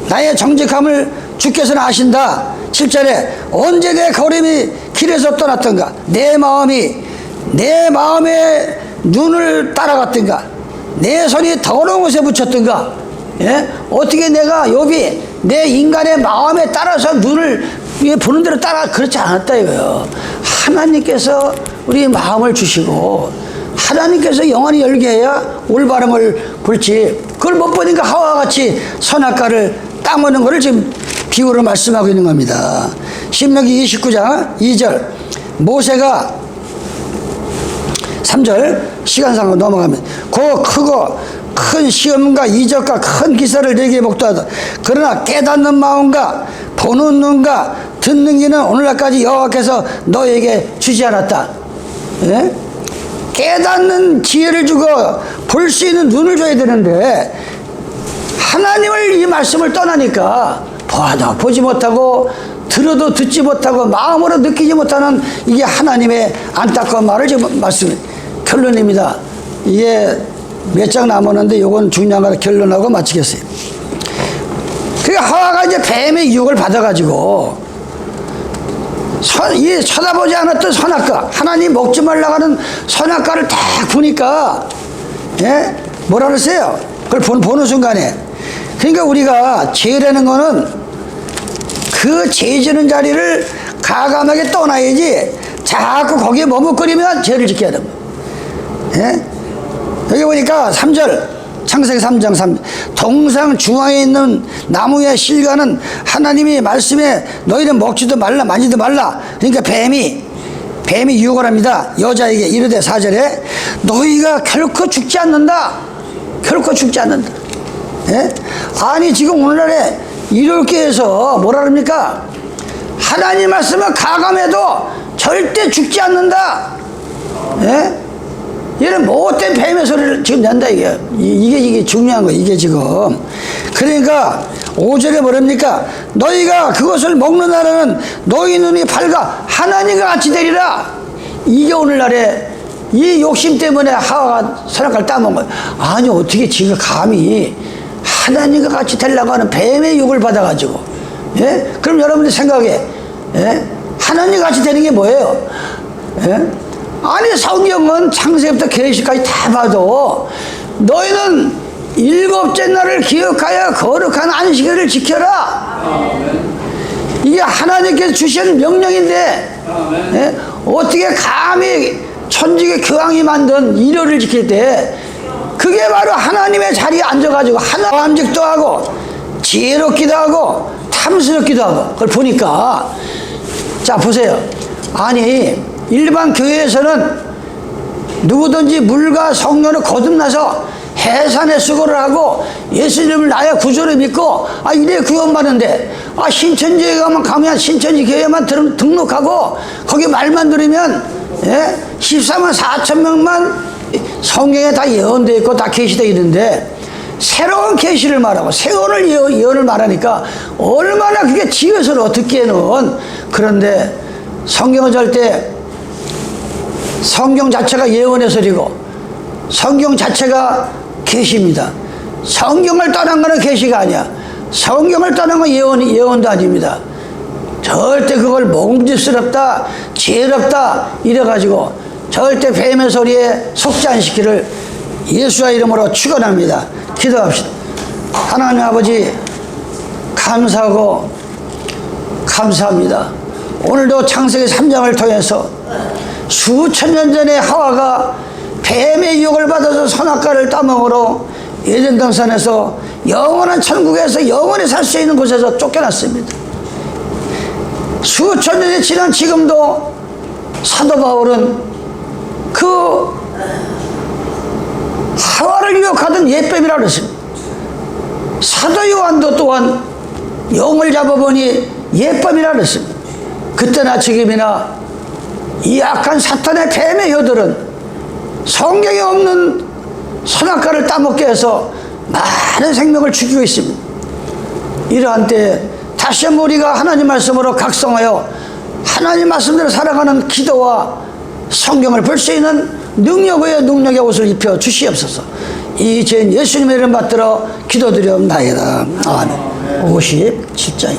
나의 정직함을 주께서는 아신다. 7절에 언제 내 걸음이 길에서 떠났던가 내 마음이 내 마음의 눈을 따라갔던가 내 손이 더러운 곳에 붙였던가 어떻게 내가 욥이 내 인간의 마음에 따라서 눈을 보는 대로 따라 그렇지 않았다 이거요. 하나님께서 우리 마음을 주시고 하나님께서 영원히 열게 해야 올바름을 볼지 그걸 못 보니까 하와와 같이 선악과를 따먹는 것을 지금 비유로 말씀하고 있는 겁니다. 신명기 29장 2절 모세가 3절 시간상으로 넘어가면 그 크고 큰 시험과 이적과 큰 기사를 내게 목도하다. 그러나 깨닫는 마음과 보는 눈과 듣는 귀는 오늘날까지 여호와께서 너에게 주지 않았다. 깨닫는 지혜를 주고 볼 수 있는 눈을 줘야 되는데 하나님을 이 말씀을 떠나니까 보지 못하고 들어도 듣지 못하고 마음으로 느끼지 못하는 이게 하나님의 안타까운 말을 지금 결론입니다. 이게 몇 장 남았는데 요건 중요한 거 결론하고 마치겠어요. 그러니까 하와가 이제 뱀의 유혹을 받아가지고 쳐다보지 않았던 선악과 하나님 먹지 말라고 하는 선악과를 딱 보니까 뭐라 그러세요? 그걸 보는 순간에 그러니까 우리가 죄라는 거는 그 죄 지는 자리를 가감하게 떠나야지 자꾸 거기에 머뭇거리면 죄를 짓게 하는 거예요. 예? 여기 보니까 3절 창세기 3장 3절 동상 중앙에 있는 나무의 실과는 하나님이 말씀에 너희는 먹지도 말라 만지도 말라. 그러니까 뱀이 유혹을 합니다. 여자에게 이르되 4절에 너희가 결코 죽지 않는다. 결코 죽지 않는다. 예? 아니 지금 오늘날에 이렇게 해서 뭐라 그럽니까? 하나님 말씀은 가감해도 절대 죽지 않는다. 예? 얘는 못된 뱀의 소리를 지금 낸다 이게 중요한 거예요. 이게 지금 그러니까 5절에 뭐랍니까? 너희가 그것을 먹는 날에는 너희 눈이 밝아 하나님과 같이 되리라. 이게 오늘날에 이 욕심 때문에 하와가 선악과를 따먹은 거예요. 아니 어떻게 지가 감히 하나님과 같이 되려고 하는 뱀의 욕을 받아가지고 예? 그럼 여러분들 생각해 예? 하나님과 같이 되는 게 뭐예요? 예? 아니 성경은 창세기부터 계시까지 다 봐도 너희는 일곱째 날을 기억하여 거룩한 안식일을 지켜라. 이게 하나님께서 주신 명령인데 예? 어떻게 감히 천지의 교황이 만든 일요일을 지킬 때 그게 바로 하나님의 자리에 앉아가지고 하나님직도 하고 지혜롭기도 하고 탐스럽기도 하고 그걸 보니까 자 보세요. 아니 일반 교회에서는 누구든지 물과 성령을 거듭나서 해산의 수고를 하고 예수님을 나의 구주로 믿고 이래 구원받는데 신천지에 가면 신천지 교회만 등록하고 거기 말만 들으면 14만 4천 명만 성경에 다 예언되어 있고 다 계시되어 있는데 새로운 계시를 말하고 새로운 예언을 말하니까 얼마나 그게 지어서로 듣기에는 그런데 성경은 절대 성경 자체가 예언의 소리고 성경 자체가 계시입니다. 성경을 떠난 거는 계시가 아니야. 성경을 떠난 건 예언도 아닙니다. 절대 그걸 먹음직스럽다 지혜롭다 이래가지고 절대 뱀의 소리에 속지 않으시기를 예수의 이름으로 축원합니다. 기도합시다. 하나님 아버지 감사하고 감사합니다. 오늘도 창세기 3장을 통해서 수천 년 전에 하와가 뱀의 유혹을 받아서 선악과를 따먹으러 에덴 동산에서 영원한 천국에서 영원히 살 수 있는 곳에서 쫓겨났습니다. 수천 년이 지난 지금도 사도 바울은 그 하와를 유혹하던 옛뱀이라고 했습니다. 사도 요한도 또한 영을 잡아보니 옛뱀이라고 했습니다. 그때나 지금이나 이 악한 사탄의 뱀의 혀들은 성경에 없는 선악과를 따먹게 해서 많은 생명을 죽이고 있습니다. 이러한 때에 다시 한번 우리가 하나님 말씀으로 각성하여 하나님 말씀대로 살아가는 기도와 성경을 볼 수 있는 능력의 옷을 입혀 주시옵소서. 이 죄인 예수님의 이름 받들어 기도드리옵나이다. 아멘. 57장